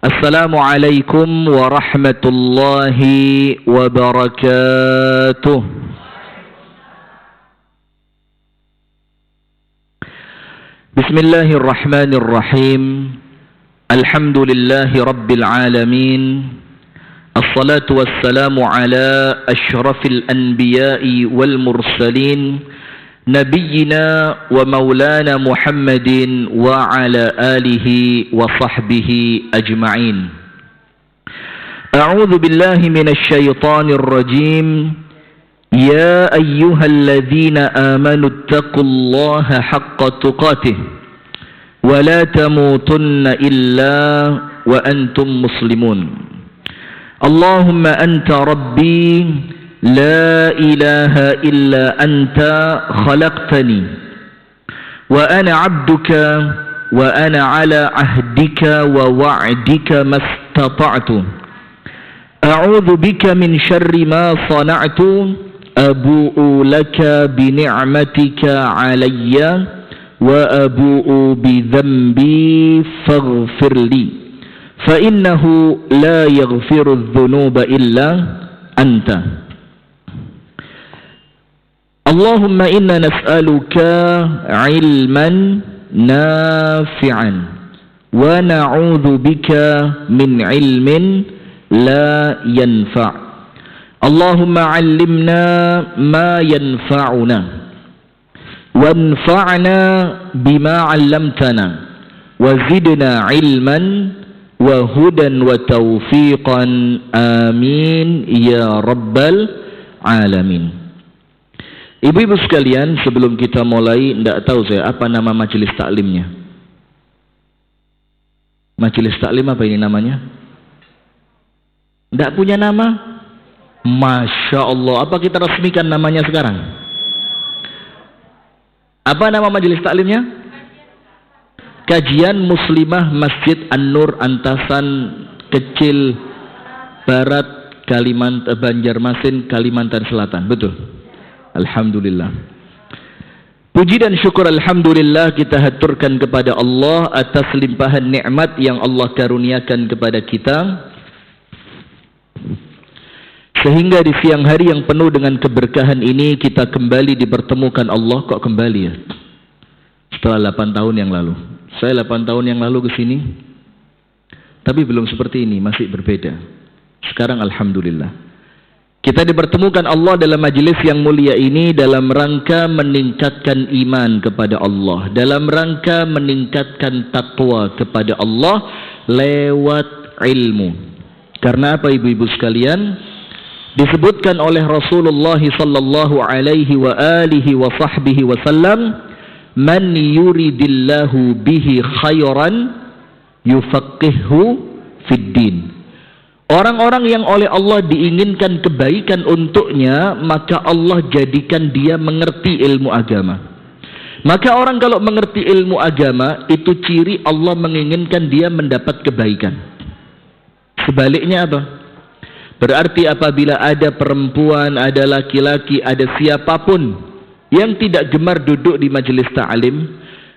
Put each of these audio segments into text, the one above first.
Assalamualaikum warahmatullahi wabarakatuh. Bismillahirrahmanirrahim. Alhamdulillahi rabbil alamin. Assalatu wassalamu ala ashrafil anbiya'i wal mursalin, nabiyyina wa maulana Muhammadin wa ala alihi wa sahbihi ajma'in. A'udzu billahi minasy syaithanir rajim. Ya ayyuhalladzina amanu taqullaha haqqa tuqatih wa la tamutunna illa wa antum muslimun. Allahumma anta rabbi la ilaha illa anta khalaqtani wa ana abduka wa ana ala ahdika wa wa'dika mastata'tu. A'udzu bika min syarri ma sana'tu. Abu'u laka bi ni'matika alayya wa abu'u bi dhanbi faghfir li fa innahu la yaghfiru dhunuba illa anta. Allahumma inna nas'aluka ilman nafi'an wa na'udzu bika min ilmin la yanfa'. Allahumma 'allimna ma yanfa'una wanfa'na bima 'allamtana wa zidna ilman wa hudan wa taufiqan, amin ya rabbal alamin. Ibu-ibu sekalian, sebelum kita mulai, tidak tahu saya apa nama majelis taklimnya. Majelis taklim apa ini namanya? Tidak punya nama? Masya Allah. Apa kita resmikan namanya sekarang? Apa nama majelis taklimnya? Kajian Muslimah Masjid An-Nur, Antasan Kecil Barat, Banjarmasin, Kalimantan Selatan. Betul? Alhamdulillah. Puji dan syukur alhamdulillah kita haturkan kepada Allah atas limpahan nikmat yang Allah karuniakan kepada kita, sehingga di siang hari yang penuh dengan keberkahan ini kita kembali dipertemukan Allah. Kok kembali ya? Setelah 8 tahun yang lalu. Saya 8 tahun yang lalu ke sini, tapi belum seperti ini, masih berbeda. Sekarang alhamdulillah kita dipertemukan Allah dalam majelis yang mulia ini dalam rangka meningkatkan iman kepada Allah, dalam rangka meningkatkan takwa kepada Allah lewat ilmu. Karena apa ibu-ibu sekalian? Disebutkan oleh Rasulullah sallallahu alaihi wa alihi wa sahbihi wasallam, man yuridillahu bihi khairan yufaqqihhu fid din. Orang-orang yang oleh Allah diinginkan kebaikan untuknya, maka Allah jadikan dia mengerti ilmu agama. Maka orang kalau mengerti ilmu agama, itu ciri Allah menginginkan dia mendapat kebaikan. Sebaliknya apa? Berarti apabila ada perempuan, ada laki-laki, ada siapapun yang tidak gemar duduk di majelis ta'lim,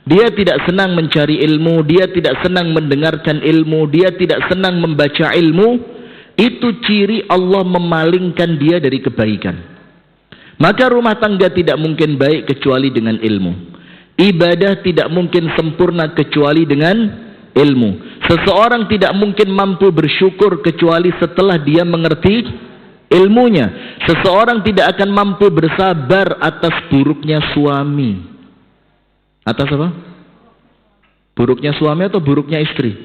dia tidak senang mencari ilmu, dia tidak senang mendengarkan ilmu, dia tidak senang membaca ilmu, itu ciri Allah memalingkan dia dari kebaikan. Maka rumah tangga tidak mungkin baik kecuali dengan ilmu. Ibadah tidak mungkin sempurna kecuali dengan ilmu. Seseorang tidak mungkin mampu bersyukur kecuali setelah dia mengerti ilmunya. Seseorang tidak akan mampu bersabar atas buruknya suami. Atas apa? Buruknya suami atau buruknya istri?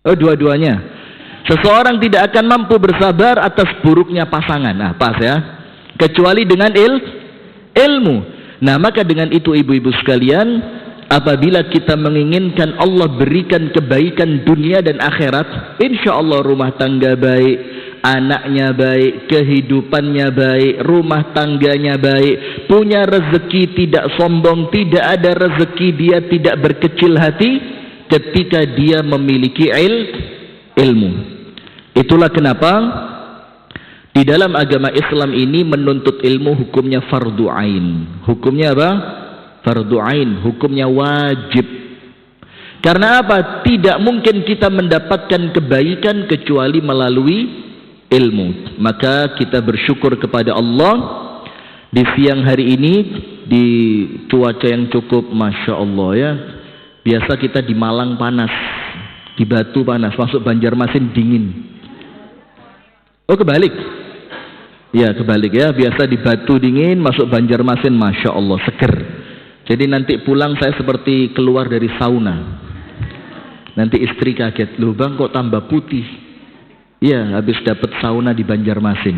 Oh, dua-duanya. Seseorang tidak akan mampu bersabar atas buruknya pasangan. Nah, pas ya. Kecuali dengan ilmu. Nah, maka dengan itu ibu-ibu sekalian, apabila kita menginginkan Allah berikan kebaikan dunia dan akhirat, insya Allah rumah tangga baik, anaknya baik, kehidupannya baik, rumah tangganya baik, punya rezeki, tidak sombong, tidak ada rezeki dia tidak berkecil hati ketika dia memiliki ilmu. Itulah kenapa di dalam agama Islam ini menuntut ilmu hukumnya fardu ain. Hukumnya apa? Fardu ain, hukumnya wajib. Karena apa? Tidak mungkin kita mendapatkan kebaikan kecuali melalui ilmu. Maka kita bersyukur kepada Allah di siang hari ini, di cuaca yang cukup Masya Allah ya. Biasa kita di Malang panas, di Batu panas, masuk Banjarmasin dingin. Oh kebalik? Ya kebalik ya, biasa di Batu dingin, masuk Banjarmasin Masya Allah seger. Jadi nanti pulang saya seperti keluar dari sauna. Nanti istri kaget, loh bang kok tambah putih? Ya habis dapat sauna di Banjarmasin.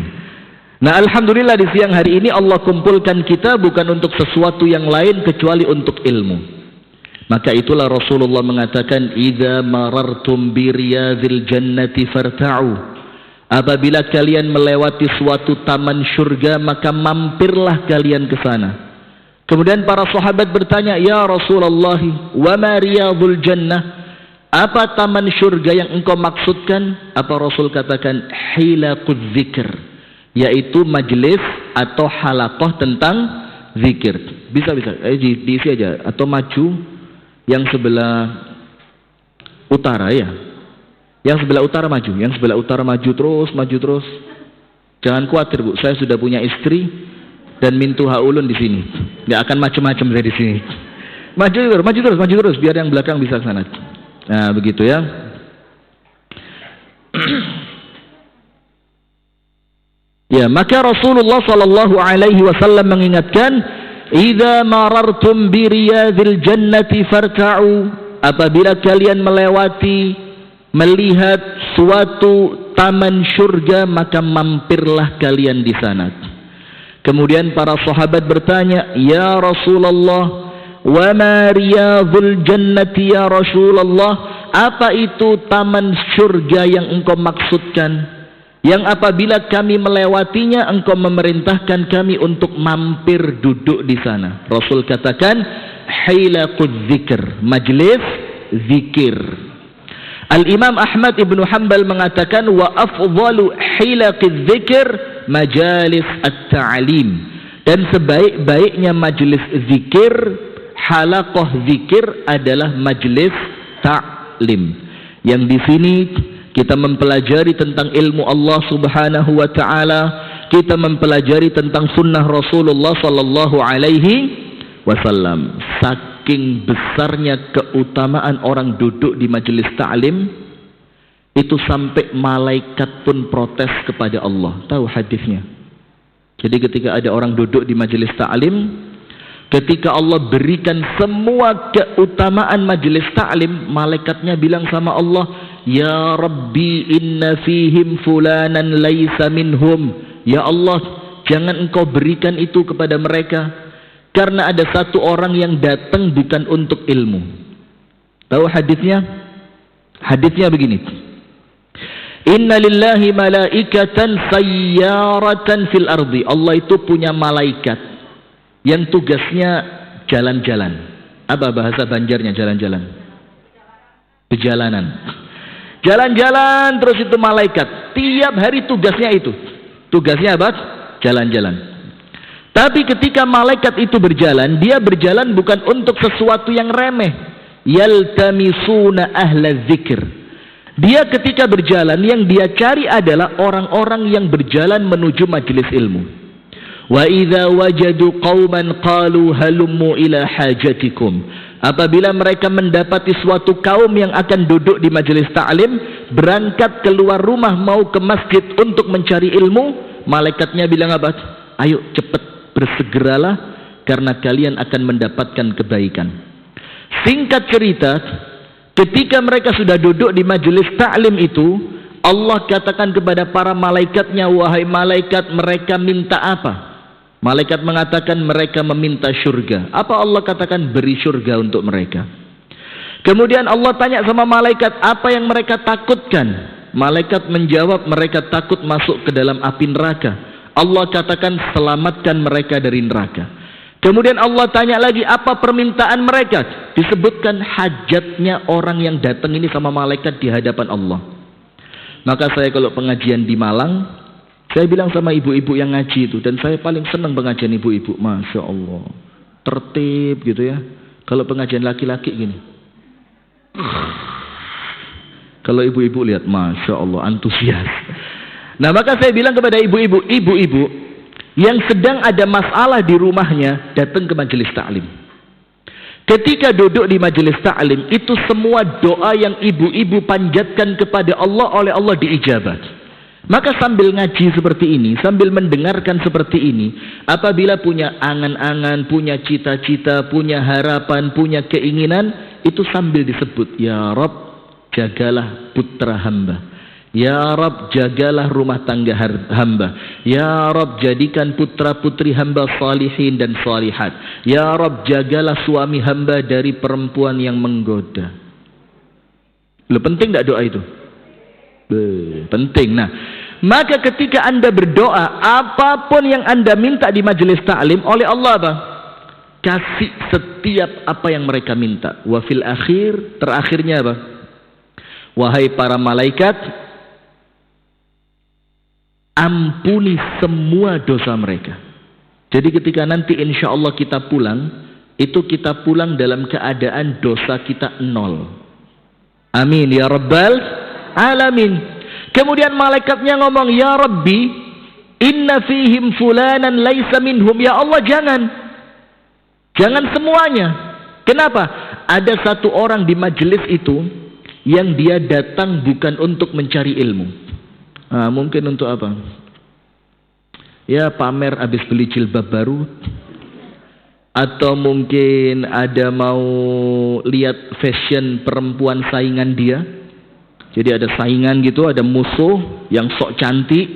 Nah alhamdulillah di siang hari ini Allah kumpulkan kita bukan untuk sesuatu yang lain kecuali untuk ilmu. Maka itulah Rasulullah mengatakan, idza marartum bi riyadil jannati farta'u. Apabila kalian melewati suatu taman surga, maka mampirlah kalian ke sana. Kemudian para sahabat bertanya, ya Rasulullah, wa ma riyadul jannah? Apa taman surga yang engkau maksudkan? Apa Rasul katakan? Hilaquz zikr, yaitu majelis atau halaqah tentang zikir. Bisa diisi aja atau maju yang sebelah utara ya. Yang sebelah utara maju, yang sebelah utara maju terus. Jangan khawatir Bu, saya sudah punya istri dan mintu haulun di sini. Nggak akan macam-macam saya di sini. Maju terus, biar yang belakang bisa ke sana. Nah, begitu ya. Ya, maka Rasulullah sallallahu alaihi wasallam mengingatkan, "Idza marartum bi riyadil jannati farta'u." Apabila kalian melihat suatu taman surga, maka mampirlah kalian di sana. Kemudian para sahabat bertanya, "Ya Rasulullah, wa ma riyadul jannati ya Rasulullah?" Apa itu taman surga yang engkau maksudkan? Yang apabila kami melewatinya, engkau memerintahkan kami untuk mampir duduk di sana. Rasul katakan, hilaquz zikr, majlis zikir. Al-Imam Ahmad ibnu Hanbal mengatakan, wa afdalu hilaqiz zikr majalis at-ta'lim. Dan sebaik-baiknya majlis zikir, halaqah zikir adalah majlis ta'lim. Yang di sini kita mempelajari tentang ilmu Allah Subhanahu wa taala, kita mempelajari tentang sunnah Rasulullah sallallahu alaihi wasallam. Saking besarnya keutamaan orang duduk di majelis ta'lim, itu sampai malaikat pun protes kepada Allah. Tahu hadisnya? Jadi ketika ada orang duduk di majelis ta'lim, ketika Allah berikan semua keutamaan majelis ta'lim, malaikatnya bilang sama Allah, ya Rabbi inna fihim fulanan laisa minhum. Ya Allah, jangan engkau berikan itu kepada mereka, karena ada satu orang yang datang bukan untuk ilmu. Tahu hadisnya? Hadisnya begini, inna lillahi malaikatan sayyaratan fil ardi. Allah itu punya malaikat yang tugasnya jalan-jalan. Apa bahasa Banjarnya jalan-jalan? Perjalanan. Jalan-jalan terus itu malaikat. Tiap hari tugasnya itu. Tugasnya apa? Jalan-jalan. Tapi ketika malaikat itu berjalan, dia berjalan bukan untuk sesuatu yang remeh. Yaltamisuna ahla zikr. Dia ketika berjalan, yang dia cari adalah orang-orang yang berjalan menuju majelis ilmu. Wa idza wajadu qauman qalu halummu ila hajatikum. Apabila mereka mendapati suatu kaum yang akan duduk di majelis ta'lim, berangkat keluar rumah mau ke masjid untuk mencari ilmu, malaikatnya bilang apa? Ayo cepat bersegeralah, karena kalian akan mendapatkan kebaikan. Singkat cerita, ketika mereka sudah duduk di majelis ta'lim itu, Allah katakan kepada para malaikatnya, wahai malaikat, mereka minta apa? Malaikat mengatakan mereka meminta surga. Apa Allah katakan? Beri surga untuk mereka. Kemudian Allah tanya sama malaikat, apa yang mereka takutkan? Malaikat menjawab, mereka takut masuk ke dalam api neraka. Allah katakan, selamatkan mereka dari neraka. Kemudian Allah tanya lagi, apa permintaan mereka? Disebutkan hajatnya orang yang datang ini sama malaikat di hadapan Allah. Maka saya kalau pengajian di Malang, saya bilang sama ibu-ibu yang ngaji itu, dan saya paling senang pengajian ibu-ibu, Masya Allah, tertib gitu ya. Kalau pengajian laki-laki gini, Kalau ibu-ibu lihat, Masya Allah, antusias. Nah, maka saya bilang kepada ibu-ibu yang sedang ada masalah di rumahnya, datang ke majelis ta'lim. Ketika duduk di majelis ta'lim, itu semua doa yang ibu-ibu panjatkan kepada Allah, oleh Allah diijabat. Maka sambil ngaji seperti ini, sambil mendengarkan seperti ini, apabila punya angan-angan, punya cita-cita, punya harapan, punya keinginan, itu sambil disebut, Ya Rabb, jagalah putra hamba. Ya Rabb, jagalah rumah tangga hamba. Ya Rabb, jadikan putra putri hamba salihin dan salihat. Ya Rabb, jagalah suami hamba dari perempuan yang menggoda. Loh, penting tidak doa itu? Penting. Nah, maka ketika Anda berdoa, apapun yang Anda minta di majelis ta'lim, oleh Allah apa? Kasih setiap apa yang mereka minta. Wa fil akhir, terakhirnya apa? Wahai para malaikat, ampuni semua dosa mereka. Jadi ketika nanti insya Allah kita pulang, itu kita pulang dalam keadaan dosa kita 0. Amin ya Rabbal Alamin. Kemudian malaikatnya ngomong, Ya Rabbi, inna fihim fulanan laisa minhum. Ya Allah, jangan semuanya. Kenapa? Ada satu orang di majelis itu yang dia datang bukan untuk mencari ilmu. Mungkin untuk apa? Ya, pamer habis beli jilbab baru, atau mungkin ada mau lihat fashion perempuan saingan dia. Jadi ada saingan gitu, ada musuh yang sok cantik,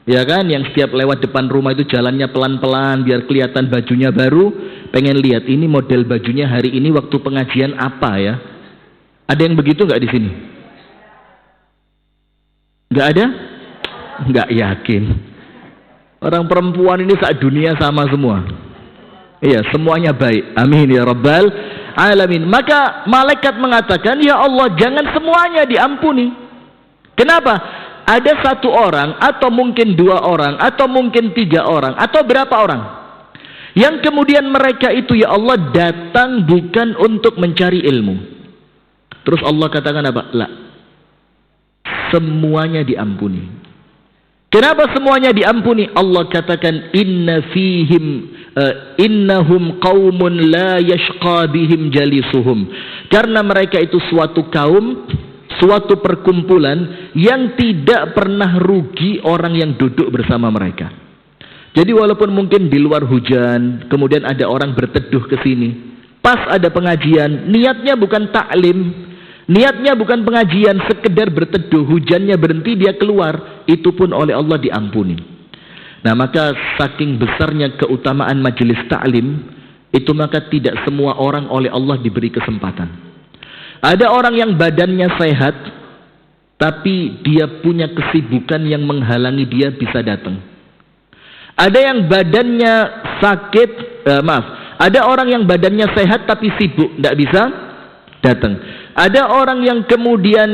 ya kan, yang setiap lewat depan rumah itu jalannya pelan-pelan biar kelihatan bajunya baru. Pengen lihat ini model bajunya hari ini waktu pengajian apa ya. Ada yang begitu nggak di sini? Nggak ada? Nggak yakin. Orang perempuan ini saat dunia sama semua. Iya, semuanya baik. Amin ya Rabbal Alamin. Maka malaikat mengatakan, Ya Allah, jangan semuanya diampuni. Kenapa? Ada satu orang, atau mungkin 2 orang, atau mungkin 3 orang, atau berapa orang, yang kemudian mereka itu, Ya Allah, datang bukan untuk mencari ilmu. Terus Allah katakan apa? La. Semuanya diampuni. Kenapa semuanya diampuni? Allah katakan, innahum qaumun la yashqa bihim jalisuhum. Karena mereka itu suatu kaum, suatu perkumpulan yang tidak pernah rugi orang yang duduk bersama mereka. Jadi walaupun mungkin di luar hujan, kemudian ada orang berteduh ke sini, pas ada pengajian, niatnya bukan taklim, niatnya bukan pengajian, sekedar berteduh, hujannya berhenti, dia keluar, itu pun oleh Allah diampuni. Nah, maka saking besarnya keutamaan majelis ta'lim itu, maka tidak semua orang oleh Allah diberi kesempatan. Ada orang yang badannya sehat, tapi dia punya kesibukan yang menghalangi dia bisa datang. Ada yang badannya sakit, ada orang yang badannya sehat tapi sibuk, tidak bisa datang. Ada orang yang kemudian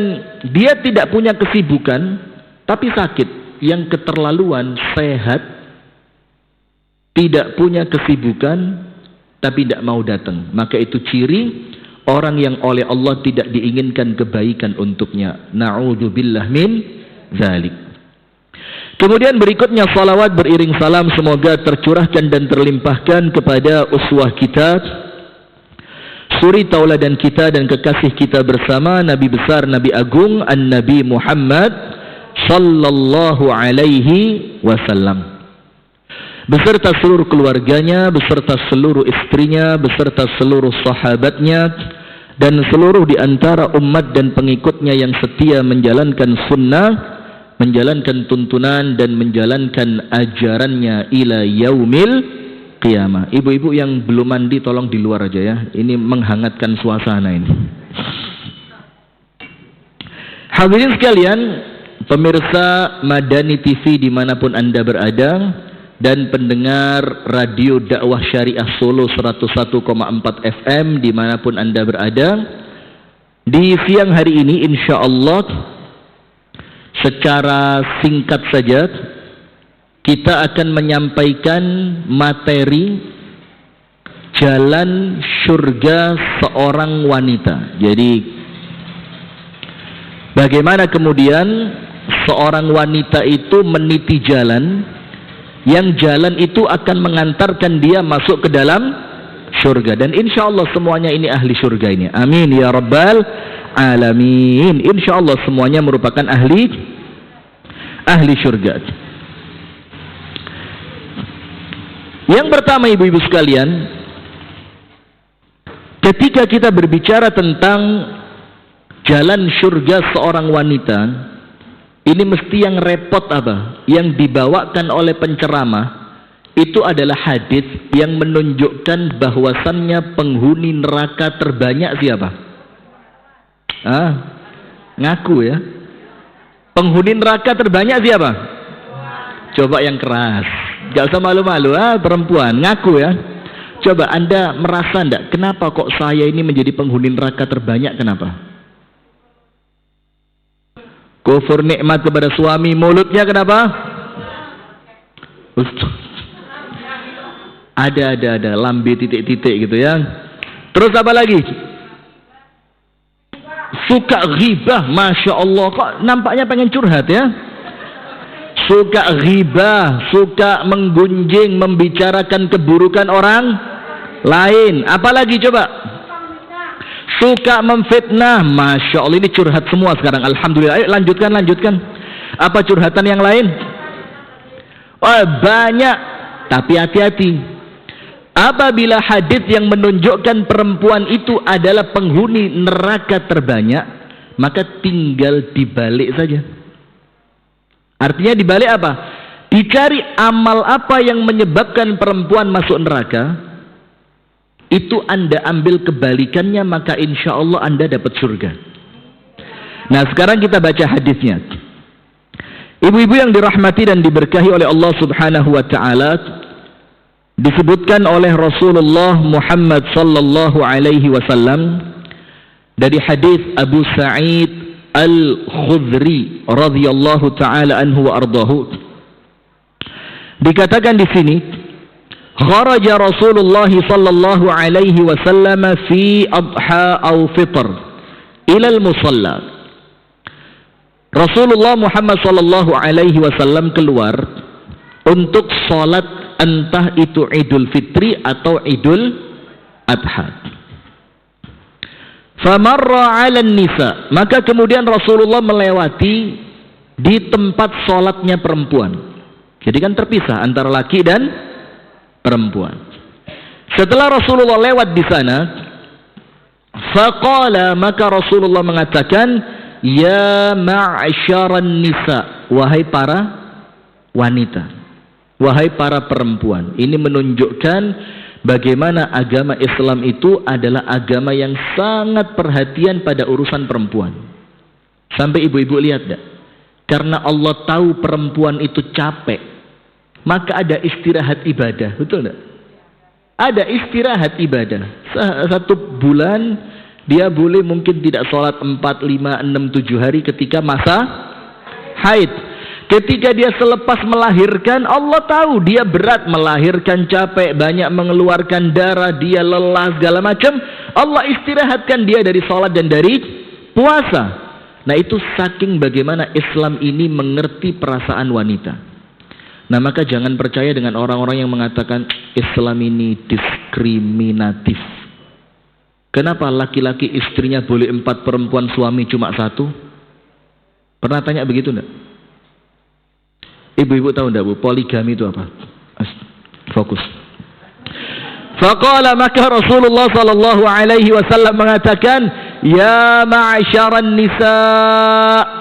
dia tidak punya kesibukan tapi sakit, yang keterlaluan sehat, tidak punya kesibukan tapi tidak mau datang. Maka itu ciri orang yang oleh Allah tidak diinginkan kebaikan untuknya. Na'udzubillah min zalik. Kemudian berikutnya salawat beriring salam semoga tercurahkan dan terlimpahkan kepada uswah kita, suri tauladan kita dan kekasih kita bersama, Nabi besar, Nabi agung, An-Nabi Muhammad sallallahu alaihi wasallam, beserta seluruh keluarganya, beserta seluruh istrinya, beserta seluruh sahabatnya, dan seluruh di antara umat dan pengikutnya yang setia menjalankan sunnah, menjalankan tuntunan dan menjalankan ajarannya ila yaumil qiyamah. Ibu-ibu yang belum mandi tolong di luar aja ya, ini menghangatkan suasana ini. Hadirin sekalian, pemirsa Madani TV dimanapun anda berada, dan pendengar radio dakwah syariah Solo 101,4 FM dimanapun anda berada, di siang hari ini insya Allah secara singkat saja kita akan menyampaikan materi jalan surga seorang wanita. Jadi bagaimana kemudian seorang wanita itu meniti jalan, yang jalan itu akan mengantarkan dia masuk ke dalam surga. Dan insya Allah semuanya ini ahli surga ini. Amin ya rabbal alamin. Insya Allah semuanya merupakan ahli surga. Yang pertama, ibu-ibu sekalian, ketika kita berbicara tentang jalan surga seorang wanita, ini mesti yang repot apa? Yang dibawakan oleh penceramah itu adalah hadis yang menunjukkan bahwasannya penghuni neraka terbanyak siapa? Ngaku ya. Penghuni neraka terbanyak siapa? Coba yang keras. Gak usah malu-malu, perempuan, ngaku ya. Coba Anda merasa enggak, kenapa kok saya ini menjadi penghuni neraka terbanyak, kenapa? Kufur nikmat kepada suami, mulutnya kenapa? Ada, lambe titik-titik gitu ya. Terus apa lagi? Suka ghibah, Masya Allah, kok nampaknya pengen curhat ya. Suka ghibah, suka menggunjing, membicarakan keburukan orang lain. Apalagi coba? Suka memfitnah. Masya Allah, ini curhat semua sekarang. Alhamdulillah. Ayo lanjutkan. Apa curhatan yang lain? Oh, banyak. Tapi hati-hati. Apabila hadis yang menunjukkan perempuan itu adalah penghuni neraka terbanyak, maka tinggal dibalik saja. Artinya dibalik apa? Dicari amal apa yang menyebabkan perempuan masuk neraka, itu Anda ambil kebalikannya, maka insya Allah Anda dapat surga. Nah sekarang kita baca hadisnya. Ibu-ibu yang dirahmati dan diberkahi oleh Allah subhanahu wa ta'ala, disebutkan oleh Rasulullah Muhammad sallallahu alaihi wasallam dari hadis Abu Sa'id Al-Khudri radhiyallahu taala anhu wa ardahu. Dikatakan di sini, kharaja Rasulullah sallallahu alaihi wasallam fi adha aw fitr ila al-musalla. Rasulullah Muhammad sallallahu alaihi wasallam keluar untuk salat, entah itu Idul Fitri atau Idul Adha. Famarra 'alan nisa, maka kemudian Rasulullah melewati di tempat sholatnya perempuan. Jadi kan terpisah antara laki dan perempuan. Setelah Rasulullah lewat di sana, faqala, maka Rasulullah mengatakan, ya ma'syaran nisa, wahai para wanita, wahai para perempuan. Ini menunjukkan bagaimana agama Islam itu adalah agama yang sangat perhatian pada urusan perempuan. Sampai ibu-ibu lihat tak? Karena Allah tahu perempuan itu capek, maka ada istirahat ibadah, betul tak? Ada istirahat ibadah. Satu bulan dia boleh mungkin tidak sholat 4, 5, 6, 7 hari ketika masa haid. Ketika dia selepas melahirkan, Allah tahu dia berat melahirkan, capek, banyak mengeluarkan darah, dia lelah segala macam. Allah istirahatkan dia dari sholat dan dari puasa. Nah itu saking bagaimana Islam ini mengerti perasaan wanita. Nah maka jangan percaya dengan orang-orang yang mengatakan Islam ini diskriminatif. Kenapa laki-laki istrinya boleh 4, perempuan suami cuma 1? Pernah tanya begitu enggak? Ibu-ibu tahu enggak Bu, poligami itu apa? Fokus. Faqala, maka Rasulullah sallallahu alaihi wasallam mengatakan, ya ma'syaran nisa,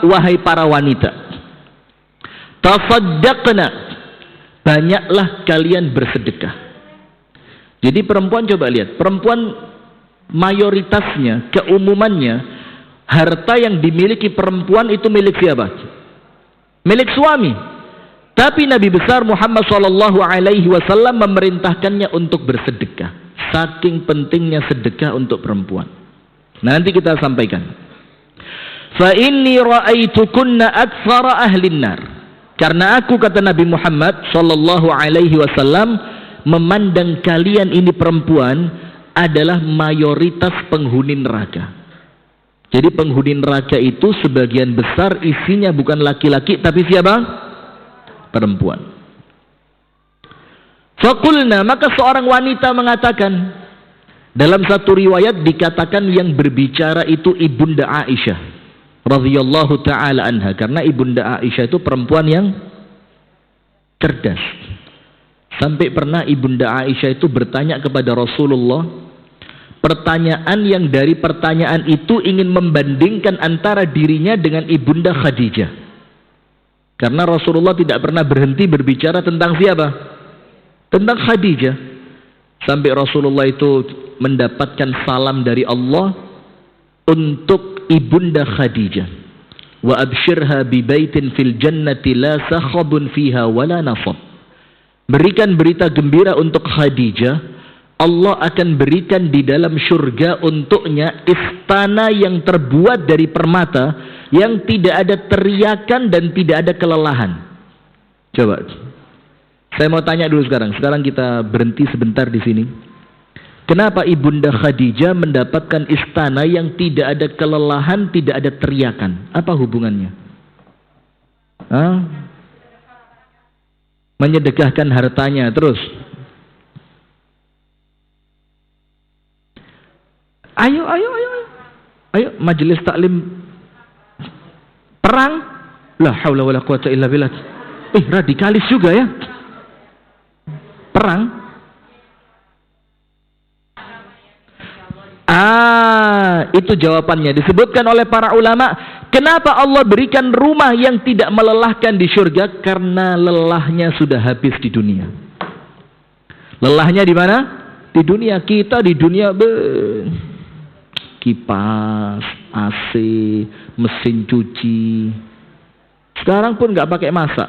wahai para wanita, tasaddaqna, banyaklah kalian bersedekah. Jadi perempuan, coba lihat, perempuan mayoritasnya, keumumannya, harta yang dimiliki perempuan itu milik siapa? Milik suami. Tapi Nabi besar Muhammad sallallahu alaihi wasallam memerintahkannya untuk bersedekah. Saking pentingnya sedekah untuk perempuan. Nanti kita sampaikan. Fa inni ra'aitukunna aktsara ahlin nar. Karena aku, kata Nabi Muhammad sallallahu alaihi wasallam, memandang kalian ini perempuan adalah mayoritas penghuni neraka. Jadi penghuni neraka itu sebagian besar isinya bukan laki-laki tapi siapa? Perempuan. Faqulna, maka seorang wanita mengatakan, dalam satu riwayat dikatakan yang berbicara itu Ibunda Aisyah radhiyallahu taala anha, karena Ibunda Aisyah itu perempuan yang cerdas. Sampai pernah Ibunda Aisyah itu bertanya kepada Rasulullah pertanyaan yang dari pertanyaan itu ingin membandingkan antara dirinya dengan Ibunda Khadijah. Karena Rasulullah tidak pernah berhenti berbicara tentang siapa? Tentang Khadijah. Sampai Rasulullah itu mendapatkan salam dari Allah untuk Ibunda Khadijah. Wa abshirha bi baitin fil jannati la sakhabun fiha wala nasab. Berikan berita gembira untuk Khadijah, Allah akan berikan di dalam surga untuknya istana yang terbuat dari permata, yang tidak ada teriakan dan tidak ada kelelahan. Coba, saya mau tanya dulu sekarang. Sekarang kita berhenti sebentar di sini. Kenapa Ibunda Khadijah mendapatkan istana yang tidak ada kelelahan, tidak ada teriakan? Apa hubungannya? Menyedekahkan hartanya. Terus, ayo majelis taklim perang, la haula wala quwata illa billah. Radikalis juga ya, perang. Itu jawabannya disebutkan oleh para ulama. Kenapa Allah berikan rumah yang tidak melelahkan di surga? Karena lelahnya sudah habis di dunia. Lelahnya di mana? Di dunia. Kita di dunia kipas, AC, mesin cuci. Sekarang pun nggak pakai masak,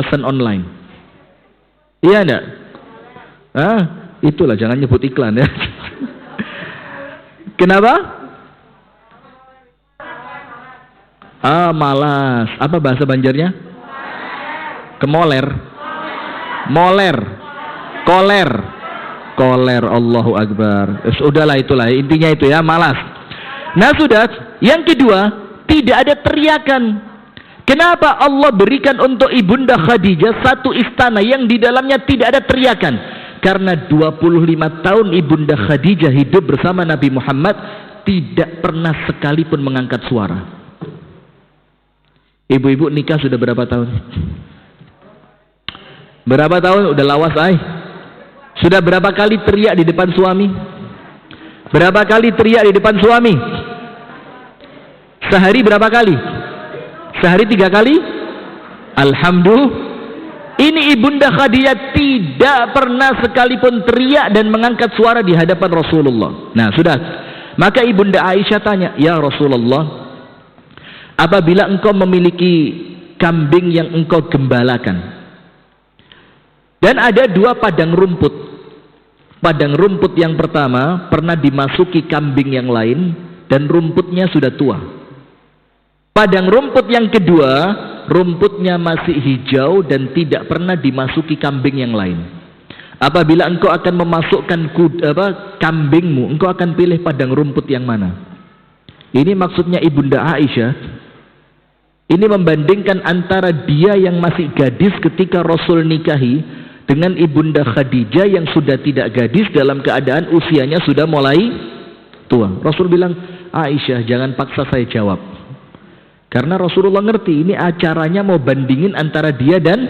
pesan online. Iya enggak? Itulah, jangan nyebut iklan ya. Kenapa? Malas. Apa bahasa Banjarnya? Kemoler. Moler. Koler. Koler. Allahu Akbar. Sudahlah, itulah intinya itu ya, malas. Nah sudah, yang kedua, tidak ada teriakan. Kenapa Allah berikan untuk Ibunda Khadijah satu istana yang di dalamnya tidak ada teriakan? Karena 25 tahun Ibunda Khadijah hidup bersama Nabi Muhammad, tidak pernah sekalipun mengangkat suara. Ibu-ibu nikah sudah berapa tahun? Berapa tahun? Udah lawas ay. Sudah berapa kali teriak di depan suami? Berapa kali teriak di depan suami? Sehari berapa kali? Sehari 3 kali? Alhamdulillah. Ini Ibunda Khadijah tidak pernah sekalipun teriak dan mengangkat suara di hadapan Rasulullah. Nah sudah, maka Ibunda Aisyah tanya, ya Rasulullah, apabila engkau memiliki kambing yang engkau gembalakan, dan ada 2 padang rumput. Padang rumput yang pertama pernah dimasuki kambing yang lain dan rumputnya sudah tua. Padang rumput yang kedua, rumputnya masih hijau dan tidak pernah dimasuki kambing yang lain. Apabila engkau akan memasukkan kambingmu, engkau akan pilih padang rumput yang mana? Ini maksudnya Ibunda Aisyah. Ini membandingkan antara dia yang masih gadis ketika Rasul nikahi dengan Ibunda Khadijah yang sudah tidak gadis dalam keadaan usianya sudah mulai tua. Rasul bilang, Aisyah jangan paksa saya jawab. Karena Rasulullah ngerti ini acaranya mau bandingin antara dia dan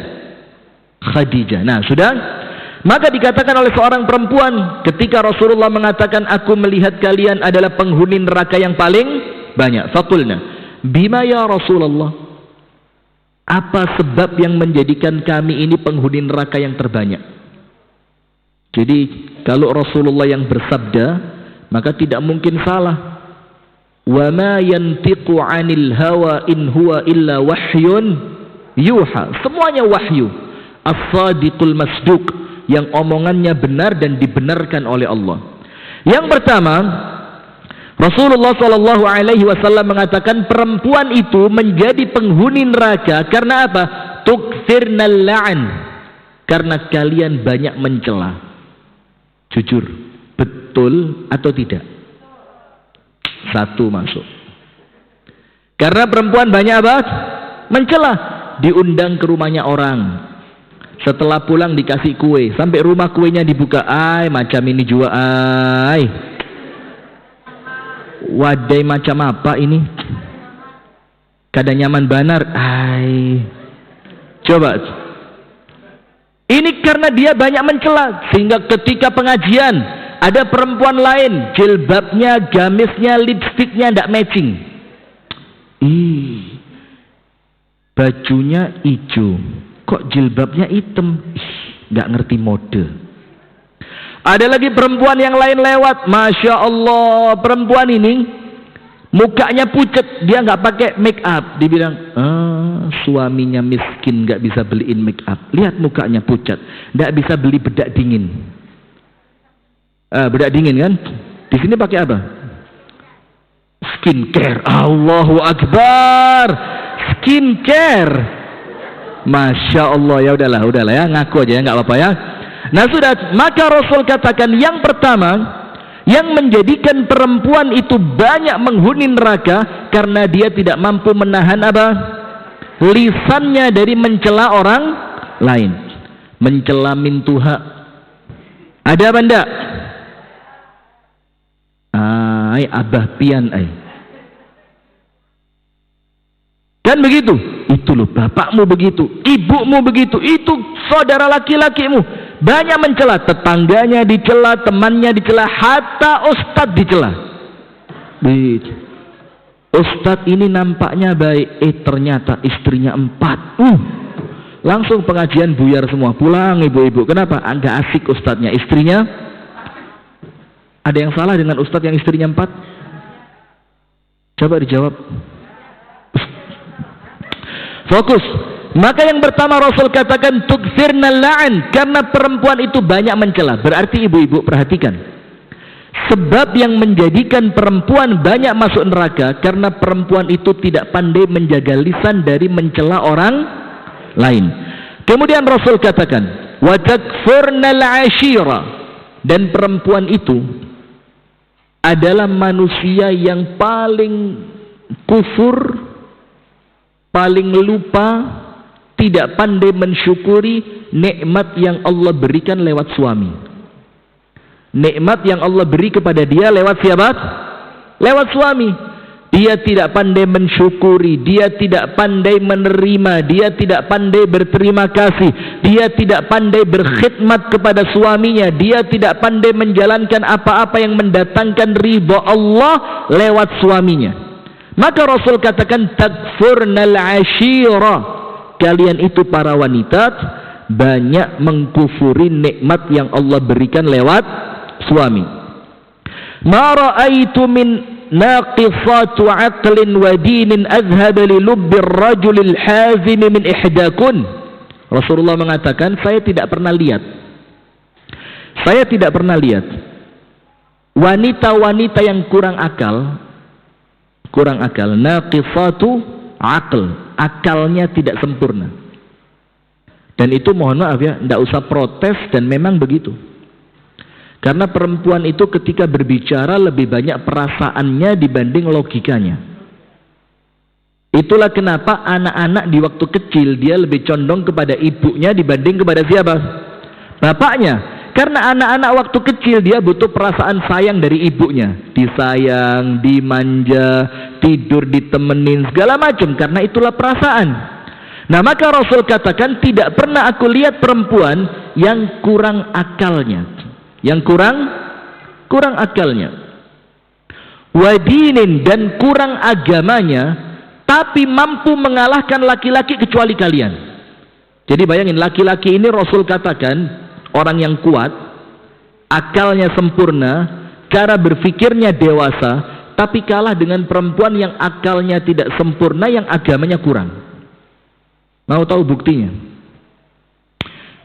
Khadijah. Nah sudah, maka dikatakan oleh seorang perempuan ketika Rasulullah mengatakan, aku melihat kalian adalah penghuni neraka yang paling banyak. Faqulna bima ya Rasulullah, apa sebab yang menjadikan kami ini penghuni neraka yang terbanyak? Jadi kalau Rasulullah yang bersabda, maka tidak mungkin salah. Wa ma yantiqu 'anil hawa in huwa illa wahyun yuha. Semuanya wahyu. As-sadiqul masduq, yang omongannya benar dan dibenarkan oleh Allah. Yang pertama, Rasulullah sallallahu alaihi wasallam mengatakan perempuan itu menjadi penghuni neraka karena apa? Tukthirnal la'an. Karena kalian banyak mencela. Jujur, betul atau tidak? Satu masuk. Karena perempuan banyak apa? Mencela. Diundang ke rumahnya orang. Setelah pulang dikasih kue. Sampai rumah kuenya dibuka. Ay, macam ini juga. Ay. Wadai macam apa ini? Kada nyaman banar. Ay. Coba. Ini karena dia banyak mencela. Sehingga ketika pengajian ada perempuan lain, jilbabnya, gamisnya, lipstiknya tidak matching. Bajunya hijau, kok jilbabnya hitam? Nggak ngerti mode. Ada lagi perempuan yang lain lewat, Masya Allah, perempuan ini mukanya pucat, dia nggak pakai make up. Dibilang, suaminya miskin, nggak bisa beliin make up. Lihat mukanya pucat, nggak bisa beli bedak dingin. Bedak dingin kan? Di sini pakai apa? Skincare. Allahu Akbar. Skincare. Masya Allah. Ya udahlah ya, ngaku aja ya, nggak apa-apa ya. Nah sudah, maka Rasul katakan yang pertama, yang menjadikan perempuan itu banyak menghuni neraka karena dia tidak mampu menahan apa? Lisannya dari mencela orang lain. Mencela min tuha. Ada apa enggak? Ay, abah pian ay. Kan begitu? Itu loh, bapakmu begitu, ibumu begitu, itu saudara laki-lakimu. Banyak mencela, tetangganya dicela, temannya dicela, hatta ustadz dicela. Ustadz ini nampaknya baik, ternyata istrinya 4. Langsung pengajian buyar semua, pulang ibu-ibu. Kenapa? Nggak asik ustadznya, istrinya. Ada yang salah dengan ustadz yang istrinya 4? Coba dijawab. Fokus. Maka yang pertama Rasul katakan tukfirna la'an, karena perempuan itu banyak mencela. Berarti ibu-ibu perhatikan. Sebab yang menjadikan perempuan banyak masuk neraka karena perempuan itu tidak pandai menjaga lisan dari mencela orang lain. Kemudian Rasul katakan wa takfurna al-ashira, dan perempuan itu adalah manusia yang paling kufur, paling lupa, tidak pandai mensyukuri nikmat yang Allah berikan lewat suami. Nikmat yang Allah beri kepada dia lewat siapa? Lewat suami. Dia tidak pandai mensyukuri, dia tidak pandai menerima, dia tidak pandai berterima kasih, dia tidak pandai berkhidmat kepada suaminya, dia tidak pandai menjalankan apa-apa yang mendatangkan ridha Allah lewat suaminya. Maka Rasul katakan takfurnal ashira, kalian itu para wanita banyak mengkufuri nikmat yang Allah berikan lewat suami. Ma ra'aitu min naqisatu aqlin wa dinin adhhab li lubbir rajulil hazim min ihdakun. Rasulullah mengatakan, saya tidak pernah lihat wanita-wanita yang kurang akal, naqisatu aql, akalnya tidak sempurna. Dan itu mohon maaf ya, tidak usah protes, dan memang begitu. Karena perempuan itu ketika berbicara lebih banyak perasaannya dibanding logikanya. Itulah kenapa anak-anak di waktu kecil dia lebih condong kepada ibunya dibanding kepada siapa? Bapaknya. Karena anak-anak waktu kecil dia butuh perasaan sayang dari ibunya. Disayang, dimanja, tidur ditemenin, segala macam. Karena itulah perasaan. Nah maka Rasul katakan, tidak pernah aku lihat perempuan yang kurang akalnya, kurang akalnya, wadinin, dan kurang agamanya, tapi mampu mengalahkan laki-laki kecuali kalian. Jadi bayangin, laki-laki ini Rasul katakan orang yang kuat, akalnya sempurna, cara berpikirnya dewasa, tapi kalah dengan perempuan yang akalnya tidak sempurna, yang agamanya kurang. Mau tahu buktinya?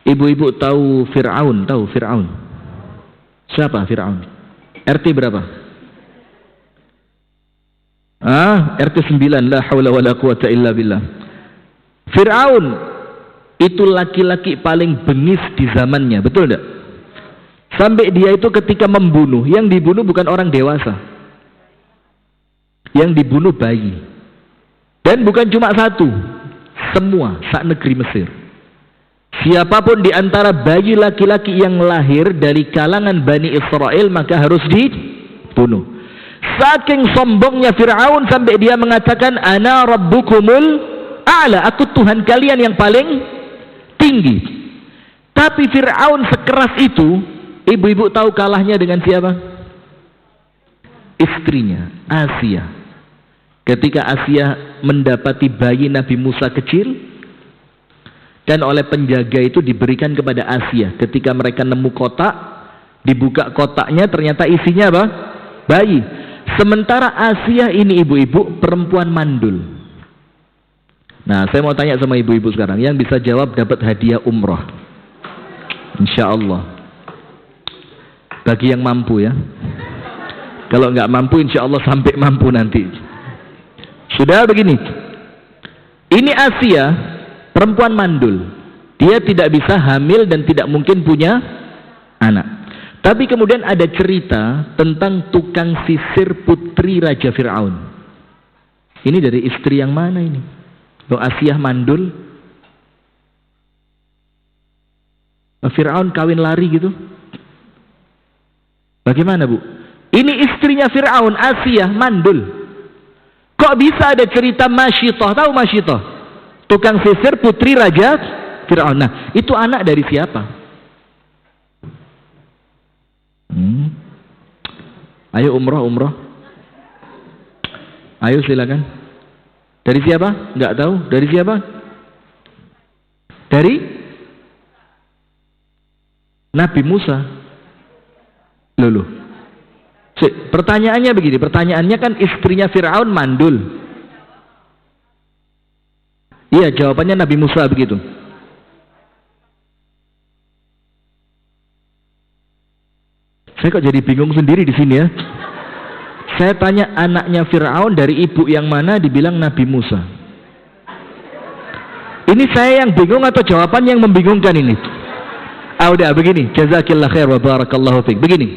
Ibu-ibu tahu Fir'aun? Tahu Fir'aun? Siapa Fir'aun? RT berapa? RT 9. La hawla wa la quwata illa billah. Fir'aun itu laki-laki paling bengis di zamannya, betul tidak? Sampai dia itu ketika membunuh, yang dibunuh bukan orang dewasa, yang dibunuh bayi. Dan bukan cuma satu, semua sak negeri Mesir. Siapapun di antara bayi laki-laki yang lahir dari kalangan Bani Israel maka harus dibunuh. Saking sombongnya Fir'aun sampai dia mengatakan, ana rabbukumul a'la, aku Tuhan kalian yang paling tinggi. Tapi Fir'aun sekeras itu, ibu-ibu tahu kalahnya dengan siapa? Istrinya, Asia. Ketika Asia mendapati bayi Nabi Musa kecil, dan oleh penjaga itu diberikan kepada Asia. Ketika mereka nemu kotak, dibuka kotaknya, ternyata isinya apa? Bayi. Sementara Asia ini ibu-ibu perempuan mandul. Nah, saya mau tanya sama ibu-ibu sekarang, yang bisa jawab dapat hadiah umroh, insya Allah. Bagi yang mampu ya. Kalau nggak mampu, insya Allah sampai mampu nanti. Sudah begini, ini Asia perempuan mandul, dia tidak bisa hamil dan tidak mungkin punya anak. Tapi kemudian ada cerita tentang tukang sisir putri Raja Fir'aun. Ini dari istri yang mana ini? Loh, Asia mandul, Fir'aun kawin lari gitu. Bagaimana bu? Ini istrinya Fir'aun, Asia mandul. Kok bisa ada cerita Masyitoh? Tahu Masyitoh? Tukang sisir putri Raja Fir'aun. Nah, itu anak dari siapa? Ayo umroh. Ayo silakan. Dari siapa? Nggak tahu. Dari siapa? Dari Nabi Musa. Loh. Pertanyaannya begini. Pertanyaannya kan istrinya Fir'aun mandul. Iya, jawabannya Nabi Musa begitu. Saya kok jadi bingung sendiri di sini ya. Saya tanya anaknya Fir'aun dari ibu yang mana, dibilang Nabi Musa. Ini saya yang bingung atau jawaban yang membingungkan ini? Udah begini, jazakillah khair wa barakallahu fiik. Begini,